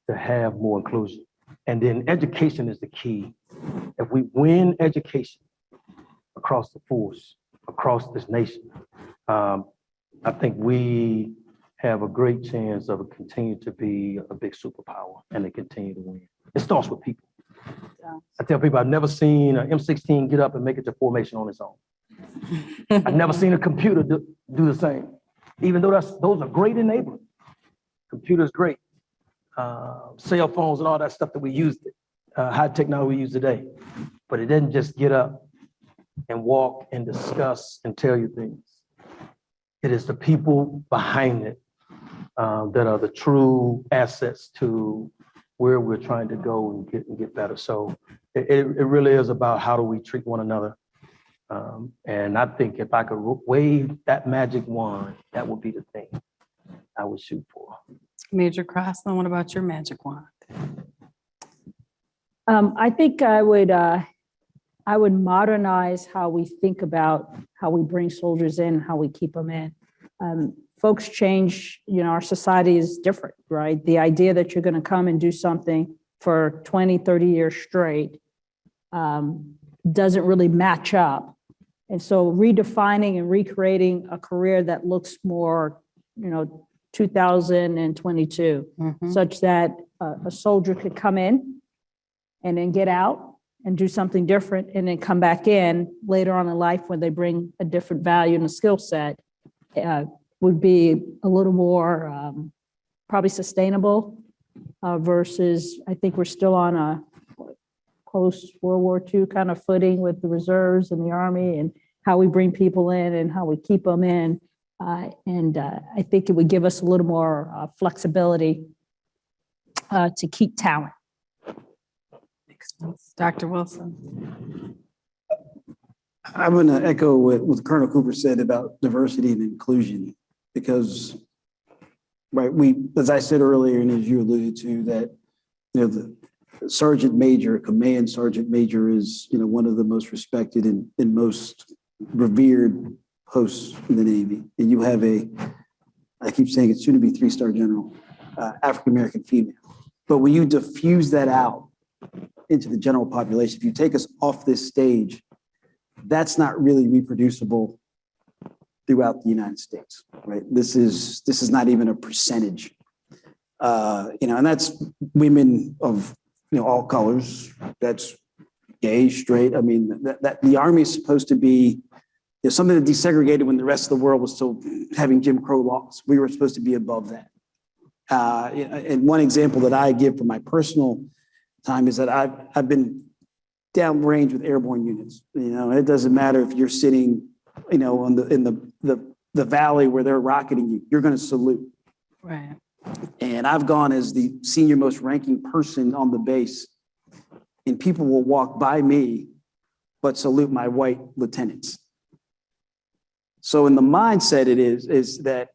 to have more inclusion. And then education is the key. If we win education across the force, across this nation, I think we have a great chance of continuing to be a big superpower and to continue to win. It starts with people. Yeah. I tell people I've never seen an M16 get up and make it to formation on its own. I've never seen a computer do the same, even though those are great enablers. Computer's great, cell phones and all that stuff that we used, high technology we use today. But it didn't just get up and walk and discuss and tell you things. It is the people behind it that are the true assets to where we're trying to go and get better. So it really is about how do we treat one another. And I think if I could wave that magic wand, that would be the thing I would shoot for. Major Crossland, what about your magic wand? I think I would modernize how we think about how we bring soldiers in, how we keep them in. Folks change, our society is different, right? The idea that you're going to come and do something for 20, 30 years straight doesn't really match up. And so redefining and recreating a career that looks more, 2022, such that a soldier could come in and then get out and do something different and then come back in later on in life when they bring a different value and a skill set would be a little more probably sustainable versus I think we're still on a post-World War II kind of footing with the reserves and the Army and how we bring people in and how we keep them in. And I think it would give us a little more flexibility to keep talent. Dr. Wilson. I'm going to echo what Colonel Cooper said about diversity and inclusion, because, right, as I said earlier, and as you alluded to, that, the sergeant major, command sergeant major is, one of the most respected and most revered posts in the Navy. And you have I keep saying it's soon to be 3-star general, African-American female. But when you diffuse that out into the general population, if you take us off this stage, that's not really reproducible throughout the United States, right? This is not even a percentage, and that's women of, all colors. That's gay, straight. I mean, that the Army is supposed to be something that desegregated when the rest of the world was still having Jim Crow laws. We were supposed to be above that. And one example that I give from my personal time is that I've been downrange with airborne units. It doesn't matter if you're sitting, in the valley where they're rocketing you, you're going to salute. Right. And I've gone as the senior most ranking person on the base, and people will walk by me, but salute my white lieutenants. So in the mindset is that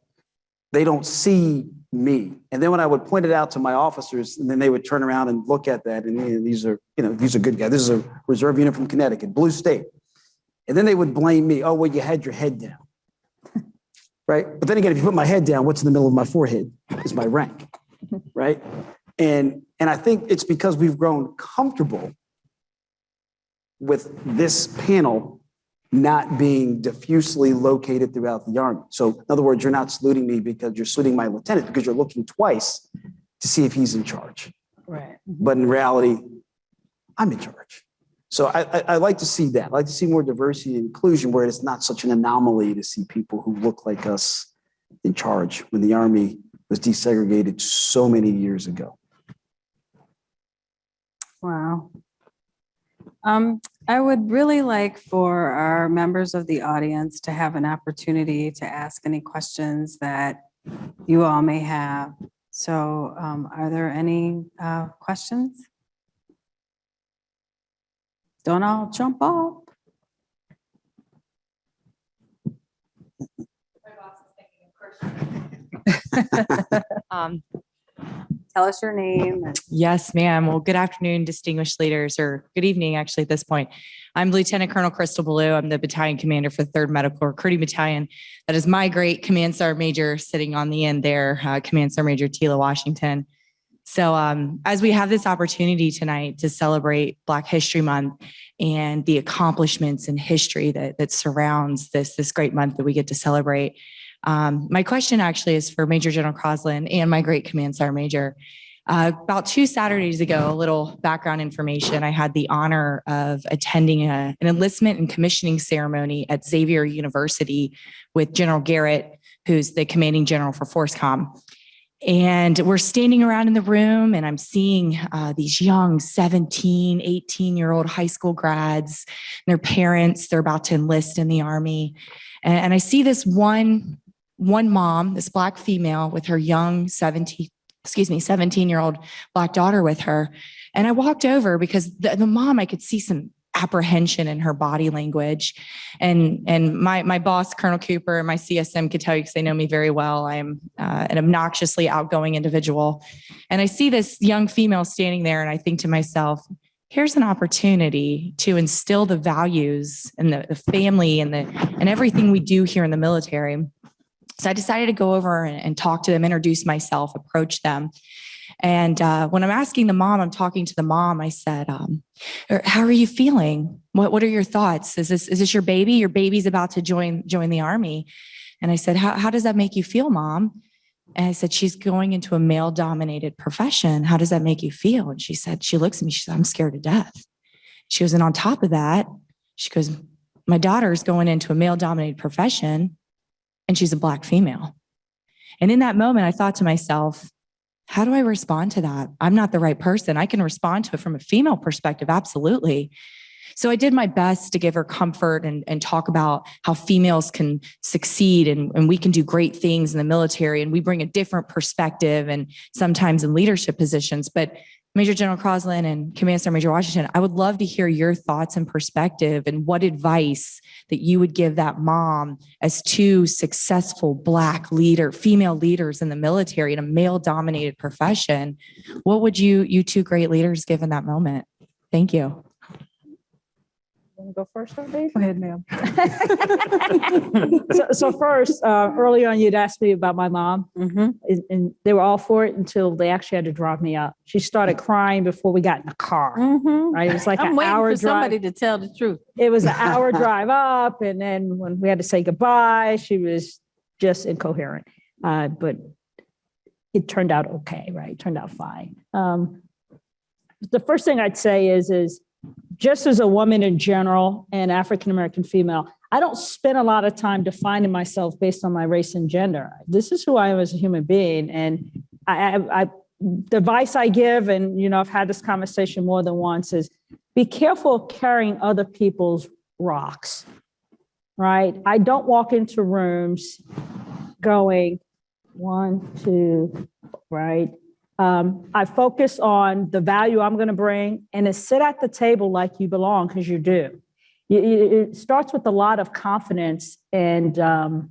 they don't see me. And then when I would point it out to my officers, and then they would turn around and look at that, and these are good guys. This is a reserve unit from Connecticut, blue state. And then they would blame me. Oh, well, you had your head down. Right? But then again, if you put my head down, what's in the middle of my forehead is my rank. Right? And I think it's because we've grown comfortable with this panel not being diffusely located throughout the Army. So in other words, you're not saluting me because you're saluting my lieutenant, because you're looking twice to see if he's in charge. Right. But in reality, I'm in charge. So I like to see that. I like to see more diversity and inclusion where it's not such an anomaly to see people who look like us in charge when the Army was desegregated so many years ago. Wow. I would really like for our members of the audience to have an opportunity to ask any questions that you all may have. So are there any questions? Don't all jump off. Tell us your name. Yes, ma'am. Well, good afternoon, distinguished leaders, or good evening, actually, at this point. I'm Lieutenant Colonel Crystal Ballou. I'm the battalion commander for the 3rd Medical Recruiting Battalion. That is my great Command Sergeant Major sitting on the end there, Command Sergeant Major Tila Washington. So as we have this opportunity tonight to celebrate Black History Month and the accomplishments and history that surrounds this great month that we get to celebrate, my question actually is for Major General Crosland and my great Command Sergeant Major. About 2 Saturdays ago, a little background information, I had the honor of attending an enlistment and commissioning ceremony at Xavier University with General Garrett, who's the commanding general for FORSCOM. And we're standing around in the room and I'm seeing these young 17, 18-year-old high school grads, and their parents, they're about to enlist in the Army. And I see this one mom, this Black female with her young 17-year-old Black daughter with her. And I walked over because the mom, I could see some apprehension in her body language. And my boss, Colonel Cooper, and my CSM could tell you because they know me very well. I am an obnoxiously outgoing individual. And I see this young female standing there and I think to myself, here's an opportunity to instill the values and the family and everything we do here in the military. So I decided to go over and talk to them, introduce myself, approach them. And when I'm asking the mom, I'm talking to the mom, I said, how are you feeling? What are your thoughts? Is this your baby? Your baby's about to join the Army. And I said, how does that make you feel, Mom? And I said, she's going into a male-dominated profession. How does that make you feel? And she said, she looks at me, she said, I'm scared to death. She goes, and on top of that, she goes, my daughter's going into a male-dominated profession and she's a Black female. And in that moment, I thought to myself, how do I respond to that? I'm not the right person. I can respond to it from a female perspective, absolutely. So I did my best to give her comfort and talk about how females can succeed and we can do great things in the military and we bring a different perspective and sometimes in leadership positions. But Major General Crosland and Command Sergeant Major Washington, I would love to hear your thoughts and perspective and what advice that you would give that mom as two successful Black female leaders in the military in a male-dominated profession. What would you two great leaders give in that moment? Thank you. Want to go first, Dave? Go ahead, ma'am. So first, early on, you'd asked me about my mom, and they were all for it until they actually had to drop me up. She started crying before we got in the car. Right? It was like an hour drive. Somebody to tell the truth. It was an hour drive up, and then when we had to say goodbye, she was just incoherent. But it turned out okay, right? It turned out fine. The first thing I'd say is just as a woman in general and African-American female, I don't spend a lot of time defining myself based on my race and gender. This is who I am as a human being. And the advice I give, and I've had this conversation more than once, is be careful of carrying other people's rocks, right? I don't walk into rooms going 1, 2, right? I focus on the value I'm going to bring and to sit at the table like you belong, because you do. It starts with a lot of confidence and that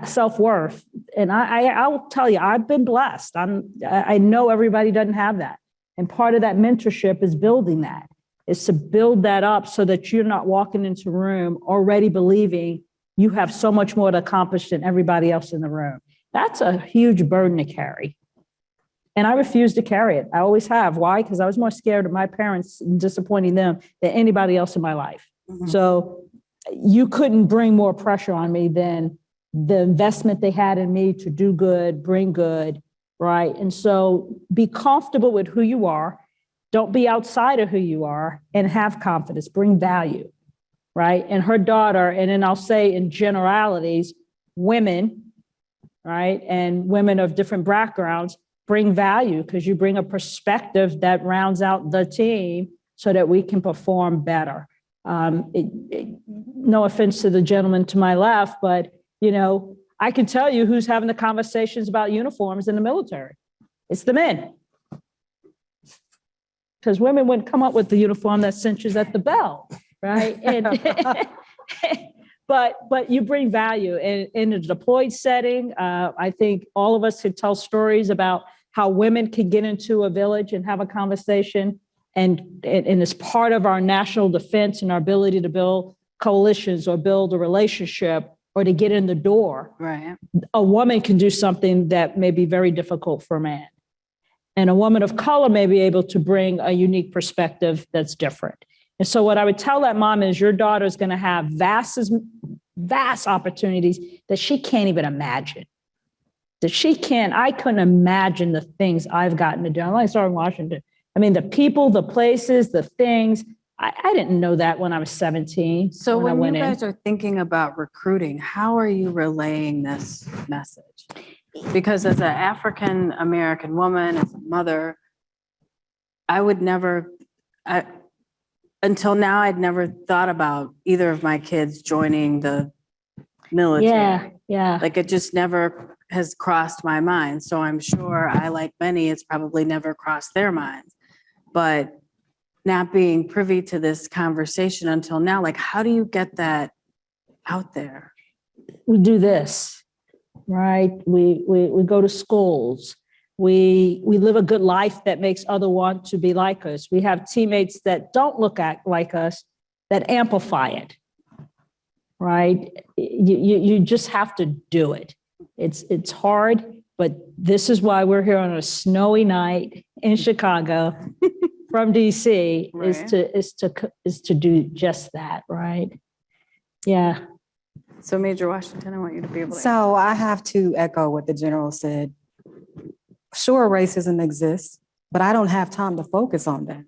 self-worth. And I will tell you, I've been blessed. I know everybody doesn't have that. And part of that mentorship is building that, is to build that up so that you're not walking into a room already believing you have so much more to accomplish than everybody else in the room. That's a huge burden to carry. And I refuse to carry it. I always have. Why? Because I was more scared of my parents and disappointing them than anybody else in my life. So you couldn't bring more pressure on me than the investment they had in me to do good, bring good, right? And so be comfortable with who you are. Don't be outside of who you are, and have confidence, bring value, right? And her daughter, and then I'll say in generalities, women, right? And women of different backgrounds, bring value because you bring a perspective that rounds out the team so that we can perform better. No offense to the gentleman to my left, but I can tell you who's having the conversations about uniforms in the military. It's the men. Because women wouldn't come up with the uniform that cinches at the belt, right? And But you bring value in a deployed setting. I think all of us could tell stories about how women can get into a village and have a conversation, and as part of our national defense and our ability to build coalitions or build a relationship or to get in the door. Right. A woman can do something that may be very difficult for a man. And a woman of color may be able to bring a unique perspective that's different. And so what I would tell that mom is your daughter is going to have vast opportunities that she can't even imagine. I couldn't imagine the things I've gotten to do. I'm like Sergeant Washington. I mean, the people, the places, the things, I didn't know that when I was 17. So when you guys are thinking about recruiting, how are you relaying this message? Because as an African-American woman, as a mother, I would never, until now, I'd never thought about either of my kids joining the military. Yeah. Like it just never has crossed my mind. So I'm sure I, like many, it's probably never crossed their minds. But not being privy to this conversation until now, like how do you get that out there? We do this, right? We go to schools. We live a good life that makes others want to be like us. We have teammates that don't look like us that amplify it, right? You just have to do it. It's hard, but this is why we're here on a snowy night in Chicago from DC is to do just that, right? Yeah. So Major Washington, I want you to be able to. So I have to echo what the general said. Sure, racism exists, but I don't have time to focus on that.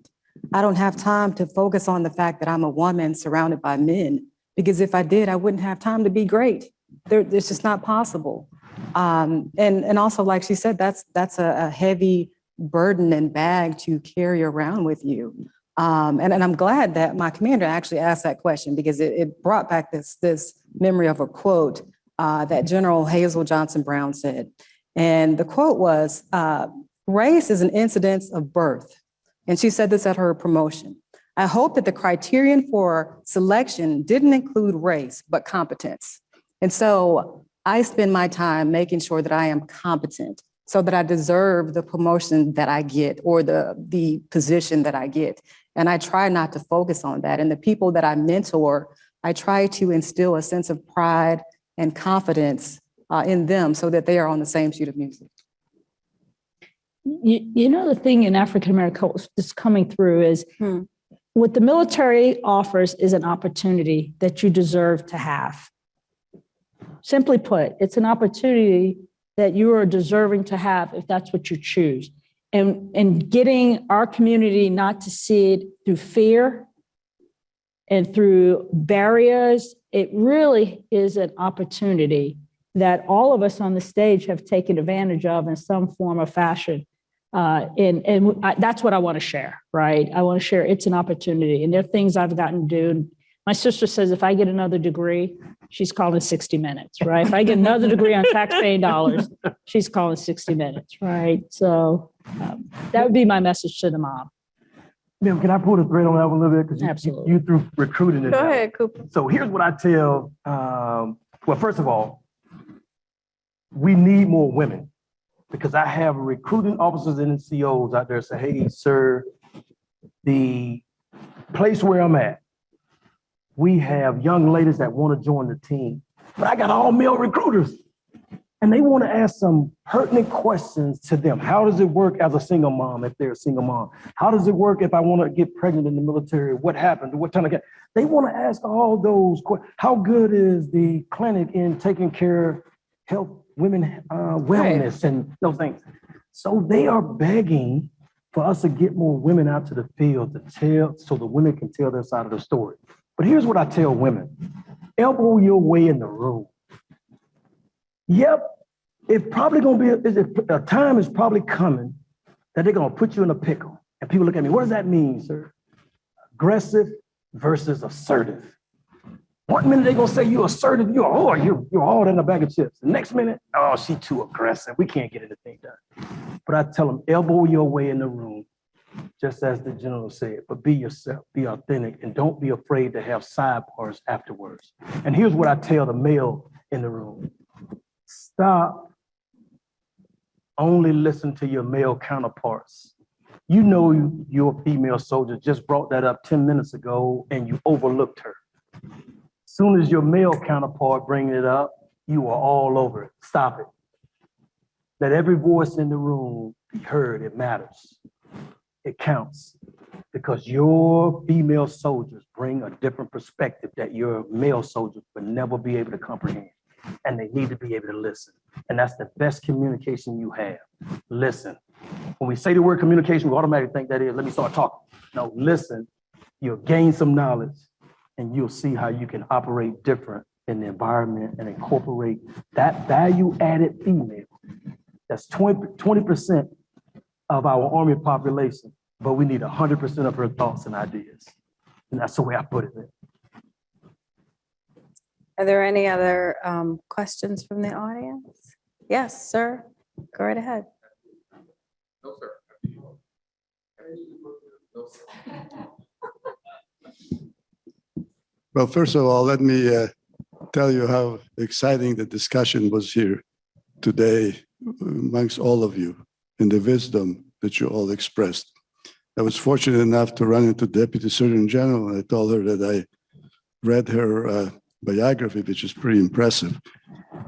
I don't have time to focus on the fact that I'm a woman surrounded by men, because if I did, I wouldn't have time to be great. It's just not possible. And also, like she said, that's a heavy burden and bag to carry around with you. And I'm glad that my commander actually asked that question, because it brought back this memory of a quote that General Hazel Johnson Brown said. And the quote was, race is an incidence of birth. And she said this at her promotion. I hope that the criterion for selection didn't include race, but competence. And so I spend my time making sure that I am competent so that I deserve the promotion that I get or the position that I get. And I try not to focus on that. And the people that I mentor, I try to instill a sense of pride and confidence in them so that they are on the same sheet of music. You know, the thing in African America that's coming through is what the military offers is an opportunity that you deserve to have. Simply put, it's an opportunity that you are deserving to have if that's what you choose. And getting our community not to see it through fear and through barriers, it really is an opportunity that all of us on the stage have taken advantage of in some form or fashion. That's what I want to share, right? I want to share it's an opportunity. And there are things I've gotten to do. My sister says if I get another degree, she's calling 60 Minutes, right? If I get another degree on taxpaying dollars, she's calling 60 Minutes, right? So that would be my message to the mom. Ma'am, can I pull the thread on that one a little bit? Because Absolutely. you threw recruiting in Go there. ahead, Cooper. So here's what I tell, well, first of all, we need more women, because I have recruiting officers and NCOs out there say, hey, sir, the place where I'm at, we have young ladies that want to join the team, but I got all male recruiters and they want to ask some pertinent questions to them. How does it work as a single mom if they're a single mom? How does it work if I want to get pregnant in the military? What happened? What time I get? They want to ask all those questions. How good is the clinic in taking care of health, women wellness and those things? So they are begging for us to get more women out to the field to tell, so the women can tell their side of the story. But here's what I tell women: elbow your way in the room. Yep, it's probably going to be, a time is probably coming that they're going to put you in a pickle. And people look at me, what does that mean, sir? Aggressive versus assertive. One minute they're going to say you're assertive, you're all in a bag of chips. The next minute, oh, she too aggressive, we can't get anything done. But I tell them, elbow your way in the room, just as the general said, but be yourself, be authentic, and don't be afraid to have sidebars afterwards. And here's what I tell the male in the room: stop, only listen to your male counterparts. You know your female soldier just brought that up 10 minutes ago and you overlooked her. Soon as your male counterpart bringing it up, you are all over it. Stop it. Let every voice in the room be heard. It matters. It counts, because your female soldiers bring a different perspective that your male soldiers would never be able to comprehend. And they need to be able to listen. And that's the best communication you have. Listen. When we say the word communication, we automatically think that is, let me start talking. No, listen. You'll gain some knowledge and you'll see how you can operate different in the environment and incorporate that value-added female That's 20% of our Army population, but we need 100% of her thoughts and ideas. And that's the way I put it. Are there any other questions from the audience? Yes, sir. Go right ahead. Well, first of all, let me tell you how exciting the discussion was here today amongst all of you and the wisdom that you all expressed. I was fortunate enough to run into Deputy Surgeon General, and I told her that I read her biography, which is pretty impressive,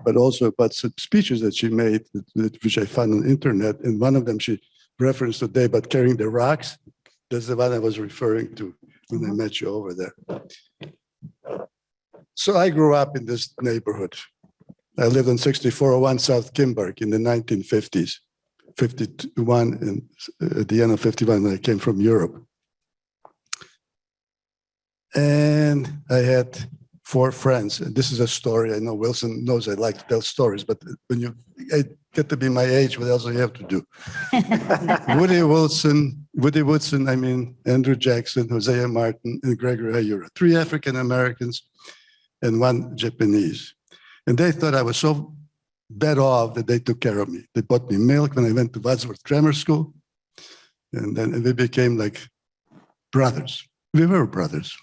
but also about some speeches that she made, which I found on the internet. And one of them she referenced today about carrying the rocks. That's the one I was referring to when I met you over there. So I grew up in this neighborhood. I lived on 6401 South Kimberg in the 1950s, 51, and at the end of 51 when I came from Europe. And I had 4 friends. And this is a story. I know Wilson knows I like to tell stories, but when you get to be my age, what else do you have to do? Woody Woodson, I mean, Andrew Jackson, Hosea Martin, and Gregory Ayura. 3 African Americans and 1 Japanese. And they thought I was so bad off that they took care of me. They bought me milk when I went to Wadsworth Grammar School. And then we became like brothers. We were brothers.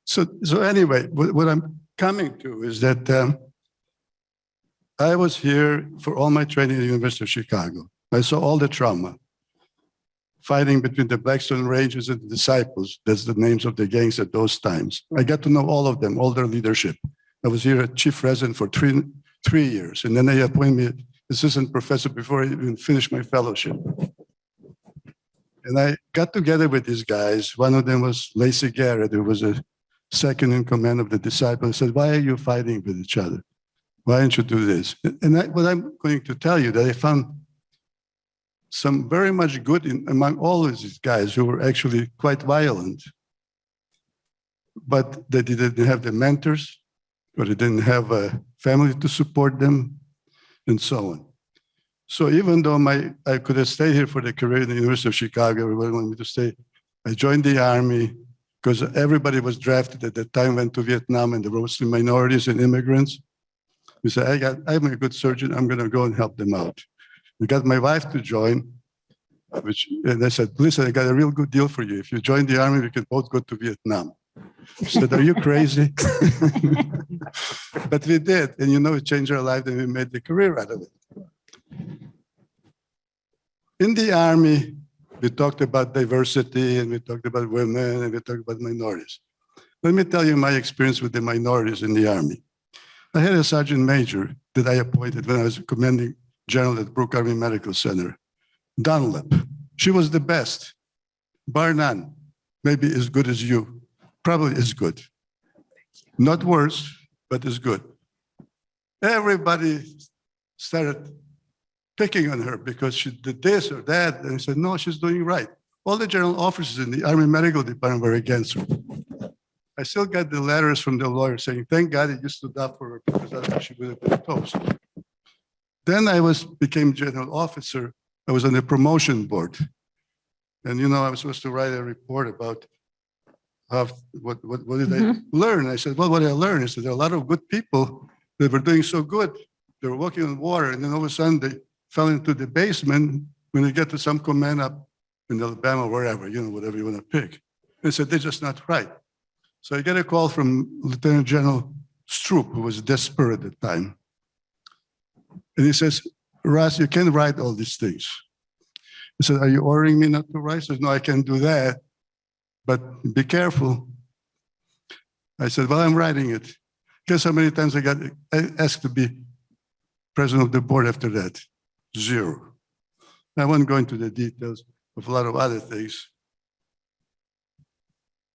So anyway, what I'm coming to is that I was here for all my training at the University of Chicago. I saw all the trauma, fighting between the Blackstone Rangers and the Disciples. That's the names of the gangs at those times. I got to know all of them, all their leadership. I was here at chief resident for three years, and then they appointed me assistant professor before I even finished my fellowship. And I got together with these guys. One of them was Lacey Garrett, who was a second in command of the Disciples. I said, why are you fighting with each other? Why don't you do this? And what I'm going to tell you that I found some very much good among all of these guys who were actually quite violent, but they didn't have the mentors, or they didn't have a family to support them, and so on. So even though I could have stayed here for the career in the University of Chicago, everybody wanted me to stay, I joined the Army because everybody was drafted at that time, went to Vietnam, and there were mostly minorities and immigrants. We said, I'm a good surgeon, I'm gonna go and help them out. We got my wife to join, and I said, listen, I got a real good deal for you. If you join the Army, we can both go to Vietnam. She said, are you crazy? But we did, and it changed our life, and we made the career out of it. In the Army, we talked about diversity, and we talked about women, and we talked about minorities. Let me tell you my experience with the minorities in the Army. I had a sergeant major that I appointed when I was commanding general at Brooke Army Medical Center, Dunlap. She was the best, bar none, maybe as good as you, probably as good. Not worse, but as good. Everybody started picking on her because she did this or that, and I said, no, she's doing right. All the general officers in the Army Medical Department were against her. I still got the letters from the lawyer saying, thank God you stood up for her because otherwise she would have been toast. Then I became general officer. I was on the promotion board. And I was supposed to write a report about what did I learn? I said, well, what did I learn? I said, there are a lot of good people that were doing so good. They were walking on water, and then all of a sudden they fell into the basement when they get to some command up in Alabama, wherever, whatever you want to pick. They said, they're just not right. So I get a call from Lieutenant General Stroop, who was desperate at the time. And he says, Russ, you can't write all these things. He said, are you ordering me not to write? I said, no, I can't do that, but be careful. I said, well, I'm writing it. Guess how many times I got asked to be president of the board after that? 0. I won't go into the details of a lot of other things.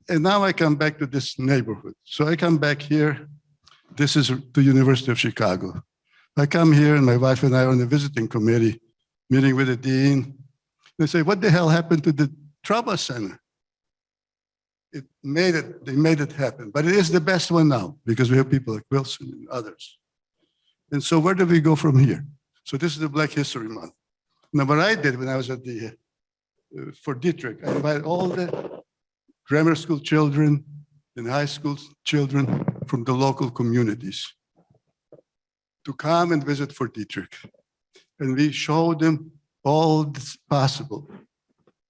And now I come back to this neighborhood. So I come back here. This is the University of Chicago. I come here, and my wife and I are on the visiting committee, meeting with the dean. They say, what the hell happened to the trauma center? they made it happen. But it is the best one now because we have people like Wilson and others. And so where do we go from here? So this is the Black History Month. Now, what I did when I was at the, for Dietrich, I invited all the grammar school children and high school children from the local communities to come and visit for Dietrich. And we showed them all that's possible.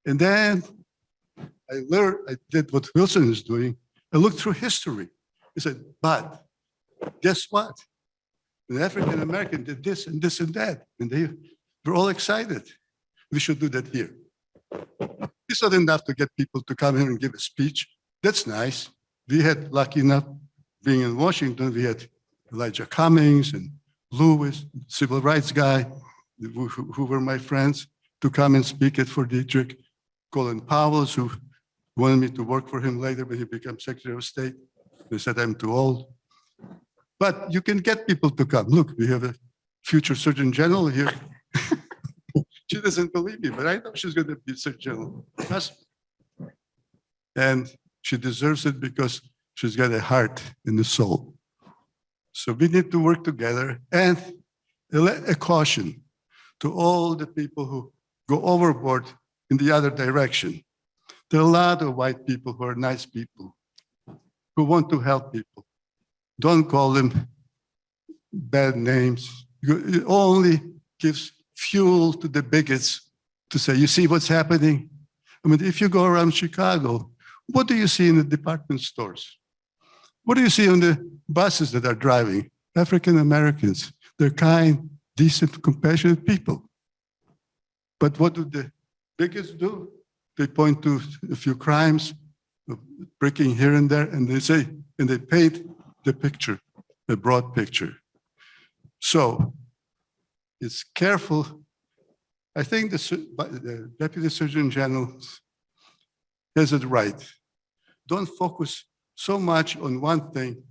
And then I did what Wilson is doing. I looked through history. He said, but guess what? The African American did this and this and that. And they were all excited. We should do that here. It's not enough to get people to come here and give a speech. That's nice. We had lucky enough being in Washington, we had Elijah Cummings and Lewis, civil rights guy, who were my friends, to come and speak at Fort Dietrich. Colin Powell, who wanted me to work for him later when he became Secretary of State. They said I'm too old. But you can get people to come. Look, we have a future Surgeon General here. She doesn't believe me, but I know she's going to be Surgeon General. Trust me. And she deserves it because she's got a heart and a soul. So we need to work together. And a caution to all the people who go overboard in the other direction. There are a lot of white people who are nice people, who want to help people. Don't call them bad names. It only gives fuel to the bigots to say, you see what's happening? I mean, if you go around Chicago, what do you see in the department stores? What do you see on the buses that are driving? African Americans. They're kind, decent, compassionate people. But what do the bigots do? They point to a few crimes, breaking here and there, and they say, and they paint the picture, a broad picture. So it's careful. I think the Deputy Surgeon General has it right. Don't focus so much on one thing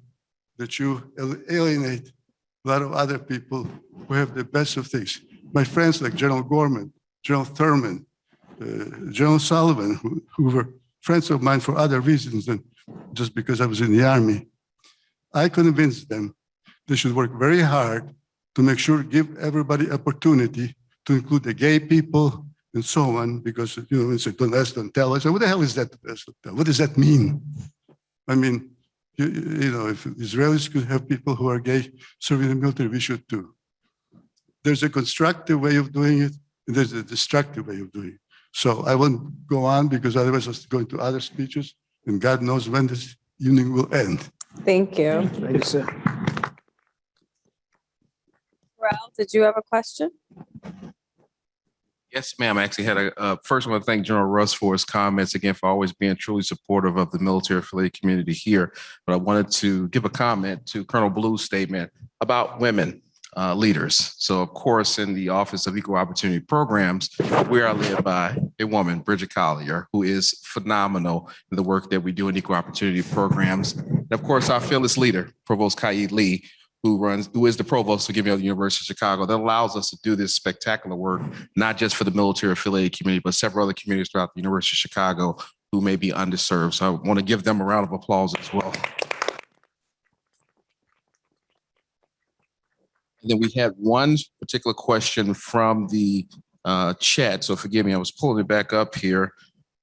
that you alienate a lot of other people who have the best of things. My friends like General Gorman, General Thurman, General Sullivan, who were friends of mine for other reasons than just because I was in the Army. I convinced them they should work very hard to make sure, give everybody opportunity to include the gay people and so on, because, you know, it's like, don't ask, don't tell. I said, what the hell is that? What does that mean? I mean, you know, if Israelis could have people who are gay serving in the military, we should too. There's a constructive way of doing it, and there's a destructive way of doing it. So I won't go on because otherwise I was going to other speeches, and God knows when this evening will end. Thank you. Thank you, sir. Ralph, did you have a question? Yes, ma'am. I actually had first I want to thank General Russ for his comments, again, for always being truly supportive of the military affiliated community here. But I wanted to give a comment to Colonel Blue's statement about women leaders. So of course, in the Office of Equal Opportunity Programs, we are led by a woman, Bridget Collier, who is phenomenal in the work that we do in equal opportunity programs. And of course, our fearless leader, Provost Kaid Lee, who is the provost of Giving University of Chicago, that allows us to do this spectacular work, not just for the military affiliated community, but several other communities throughout the University of Chicago who may be underserved. So I want to give them a round of applause as well. And then we had one particular question from the chat. So forgive me, I was pulling it back up here.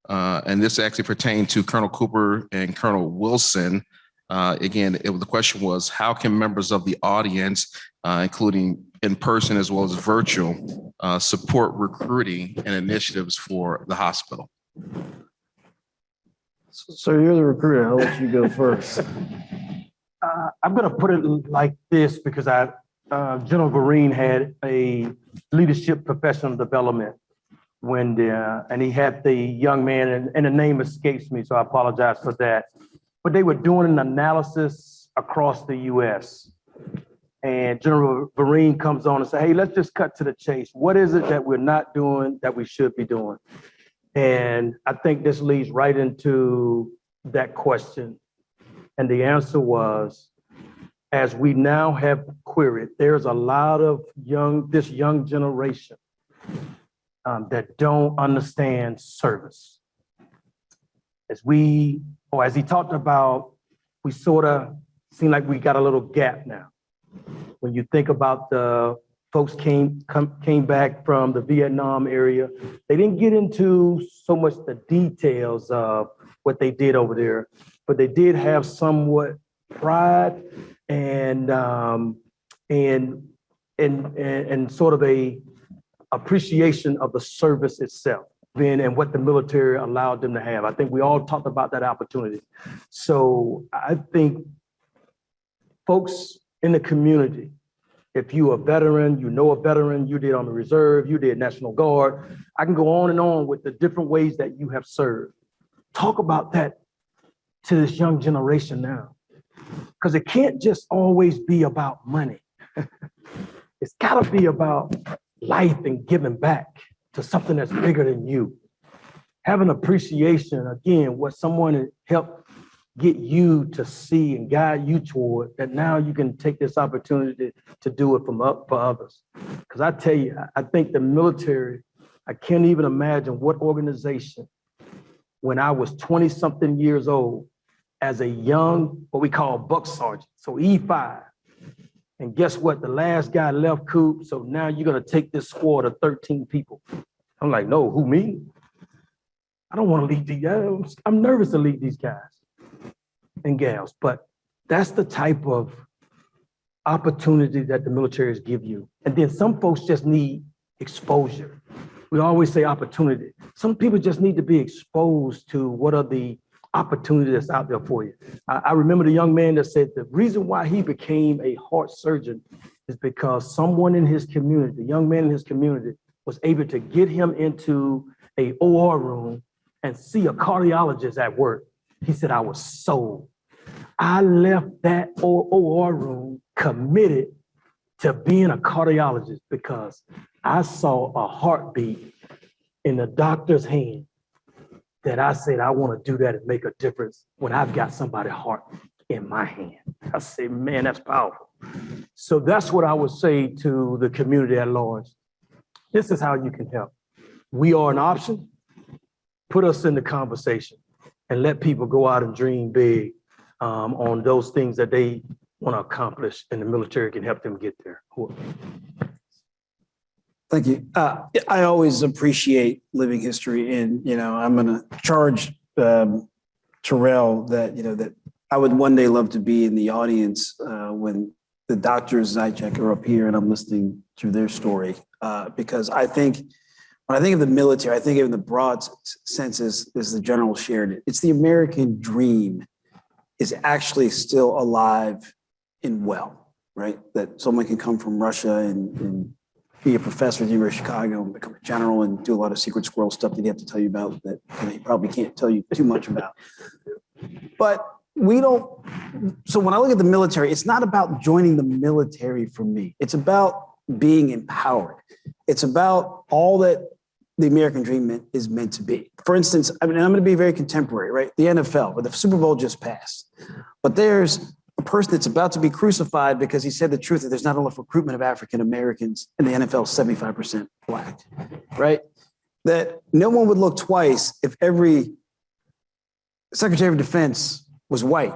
And this actually pertained to Colonel Cooper and Colonel Wilson. Again, the question was, how can members of the audience, including in person as well as virtual, support recruiting and initiatives for the hospital? So you're the recruiter. I'll let you go first. I'm going to put it like this because General Vereen had a leadership professional development and he had the young man, and the name escapes me, so I apologize for that. But they were doing an analysis across the U.S. And General Vereen comes on and says, hey, let's just cut to the chase. What is it that we're not doing that we should be doing? And I think this leads right into that question. And the answer was, as we now have queried, there's a lot of this young generation that don't understand service. As we or as he talked about, we sort of seem like we got a little gap now. When you think about the folks came back from the Vietnam area, they didn't get into so much the details of what they did over there, but they did have somewhat pride and sort of a appreciation of the service itself and what the military allowed them to have. I think we all talked about that opportunity. So I think folks in the community, if you a veteran, you know a veteran, you did Army Reserve, you did National Guard, I can go on and on with the different ways that you have served. Talk about that to this young generation now, because it can't just always be about money. It's gotta be about life and giving back to something that's bigger than you. Have an appreciation, again, what someone helped get you to see and guide you toward, that now you can take this opportunity to do it for others. Because I tell you, I think the military, I can't even imagine what organization, when I was 20-something years old, as a young, what we call buck sergeant, so E5. And guess what? The last guy left Coop, so now you're gonna take this squad of 13 people. I'm like, no, who, me? I don't wanna lead these guys. I'm nervous to lead these guys and gals, but that's the type of opportunity that the militaries give you. And then some folks just need exposure. We always say opportunity. Some people just need to be exposed to what are the opportunities that's out there for you. I remember the young man that said the reason why he became a heart surgeon is because someone in his community, a young man in his community, was able to get him into a OR room and see a cardiologist at work. He said, I was sold. I left that OR room committed to being a cardiologist because I saw a heartbeat in the doctor's hand that I said, I want to do that and make a difference when I've got somebody's heart in my hand. I say, man, that's powerful. So that's what I would say to the community at large. This is how you can help. We are an option. Put us in the conversation and let people go out and dream big on those things that they want to accomplish, and the military can help them get there. Thank you. I always appreciate living history, and I'm going to charge Terrell that that I would one day love to be in the audience when the doctors Zajac are up here and I'm listening to their story, because I think when I think of the military, I think of the broad sense as the general shared it. It's the American dream is actually still alive and well, right? That someone can come from Russia and be a professor at the University of Chicago and become a general and do a lot of secret squirrel stuff that he have to tell you about that he probably can't tell you too much about. But we don't, so when I look at the military, it's not about joining the military for me. It's about being empowered. It's about all that the American dream is meant to be. For instance, I'm going to be very contemporary, right? The NFL, where the Super Bowl just passed. But there's a person that's about to be crucified because he said the truth that there's not enough recruitment of African Americans, and the NFL is 75% Black, right? That no one would look twice if every Secretary of Defense was white.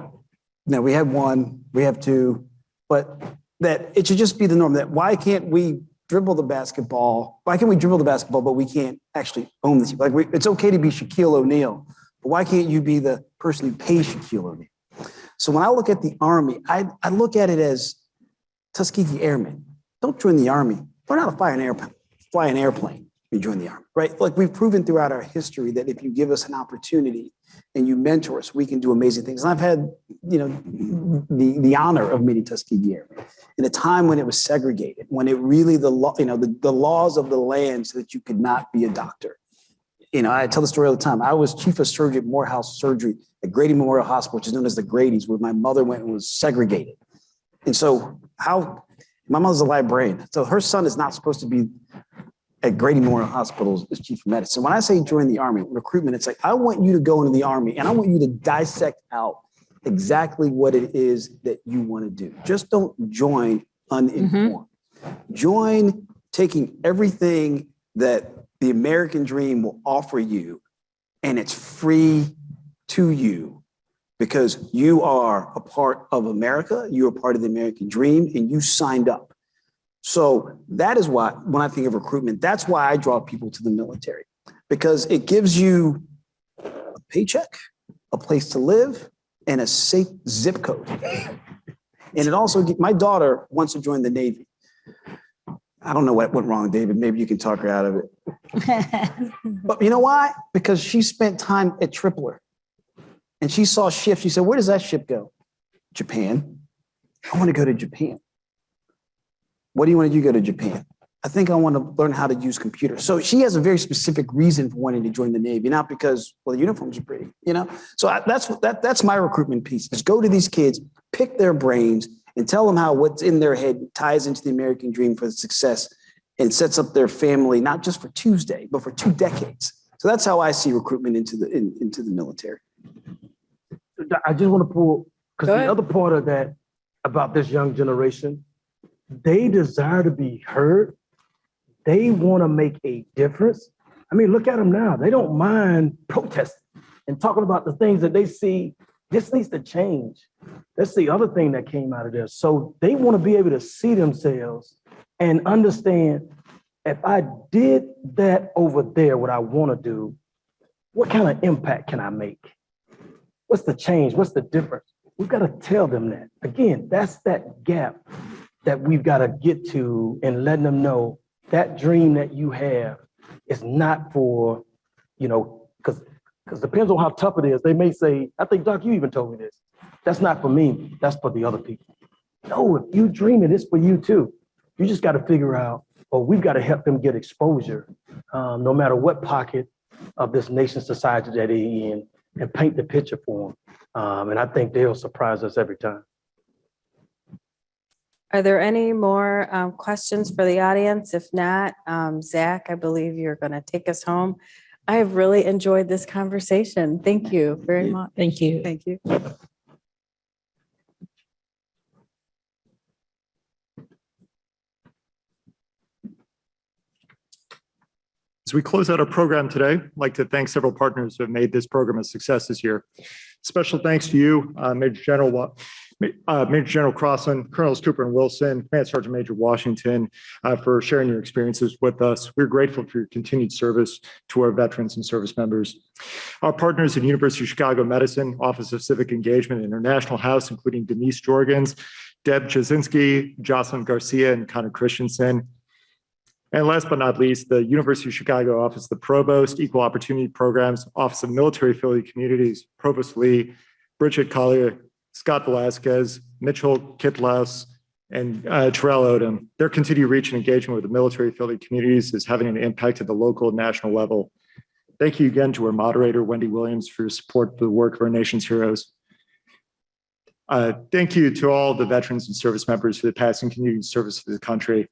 Now, we have one, we have two, but that it should just be the norm. That why can't we dribble the basketball? Why can't we dribble the basketball, but we can't actually own this? Like, it's okay to be Shaquille O'Neal, but why can't you be the person who pays Shaquille O'Neal? So when I look at the Army, I look at it as Tuskegee Airmen. Don't join the Army. Learn how to fly an airplane when you join the Army, right? Like, we've proven throughout our history that if you give us an opportunity and you mentor us, we can do amazing things. And I've had, the honor of meeting Tuskegee Airmen in a time when it was segregated, when it really, the laws of the land so that you could not be a doctor. I tell the story all the time. I was chief of surgery at Morehouse Surgery at Grady Memorial Hospital, which is known as the Grady's, where my mother went and was segregated. And so my mother's a librarian. So her son is not supposed to be at Grady Memorial Hospital as chief of medicine. When I say join the Army, recruitment, it's like, I want you to go into the Army and I want you to dissect out exactly what it is that you want to do. Just don't join uninformed. Join taking everything that the American dream will offer you, and it's free to you because you are a part of America, you're a part of the American dream, and you signed up. So that is why, when I think of recruitment, that's why I draw people to the military, because it gives you a paycheck, a place to live, and a safe zip code. And it also, my daughter wants to join the Navy. I don't know what went wrong, David. Maybe you can talk her out of it. But you know why? Because she spent time at Tripler and she saw ships. She said, where does that ship go? Japan. I want to go to Japan. What do you want to do? Go to Japan? I think I want to learn how to use computers. So she has a very specific reason for wanting to join the Navy, not because, well, the uniforms are pretty, you know? So that's my recruitment piece, is go to these kids, pick their brains, and tell them how what's in their head ties into the American dream for success and sets up their family, not just for Tuesday, but for 2 decades. So that's how I see recruitment into the military. I just want to pull, because Go the ahead. other part of that about this young generation, they desire to be heard. They want to make a difference. I mean, look at them now. They don't mind protesting and talking about the things that they see. This needs to change. That's the other thing that came out of this. So they want to be able to see themselves and understand, if I did that over there, what I want to do, what kind of impact can I make? What's the change? What's the difference? We've got to tell them that. Again, that's that gap that we've got to get to, and letting them know that dream that you have is not for, because depends on how tough it is. They may say, I think, Doc, you even told me this. That's not for me. That's for the other people. No, if you dream it, it's for you too. You just got to figure out, or we've got to help them get exposure, no matter what pocket of this nation society that they're in, and paint the picture for them. And I think they'll surprise us every time. Are there any more questions for the audience? If not, Zach, I believe you're going to take us home. I have really enjoyed this conversation. Thank you very much. Thank you. Thank you. As we close out our program today, I'd like to thank several partners who have made this program a success this year. Special thanks to you, Major General Crossland, Colonels Cooper and Wilson, Command Sergeant Major Washington, for sharing your experiences with us. We're grateful for your continued service to our veterans and service members. Our partners at University of Chicago Medicine, Office of Civic Engagement, International House, including Denise Jorgens, Deb Jasinski, Jocelyn Garcia, and Connor Christensen. And last but not least, the University of Chicago Office of the Provost, Equal Opportunity Programs, Office of Military Affiliate Communities, Provost Lee, Bridget Collier, Scott Velasquez, Mitchell Kitlaus, and Terrell Odom. Their continued reach and engagement with the military affiliate communities is having an impact at the local and national level. Thank you again to our moderator, Wendy Williams, for your support for the work of our nation's heroes. Thank you to all the veterans and service members for the past and continued service to the country.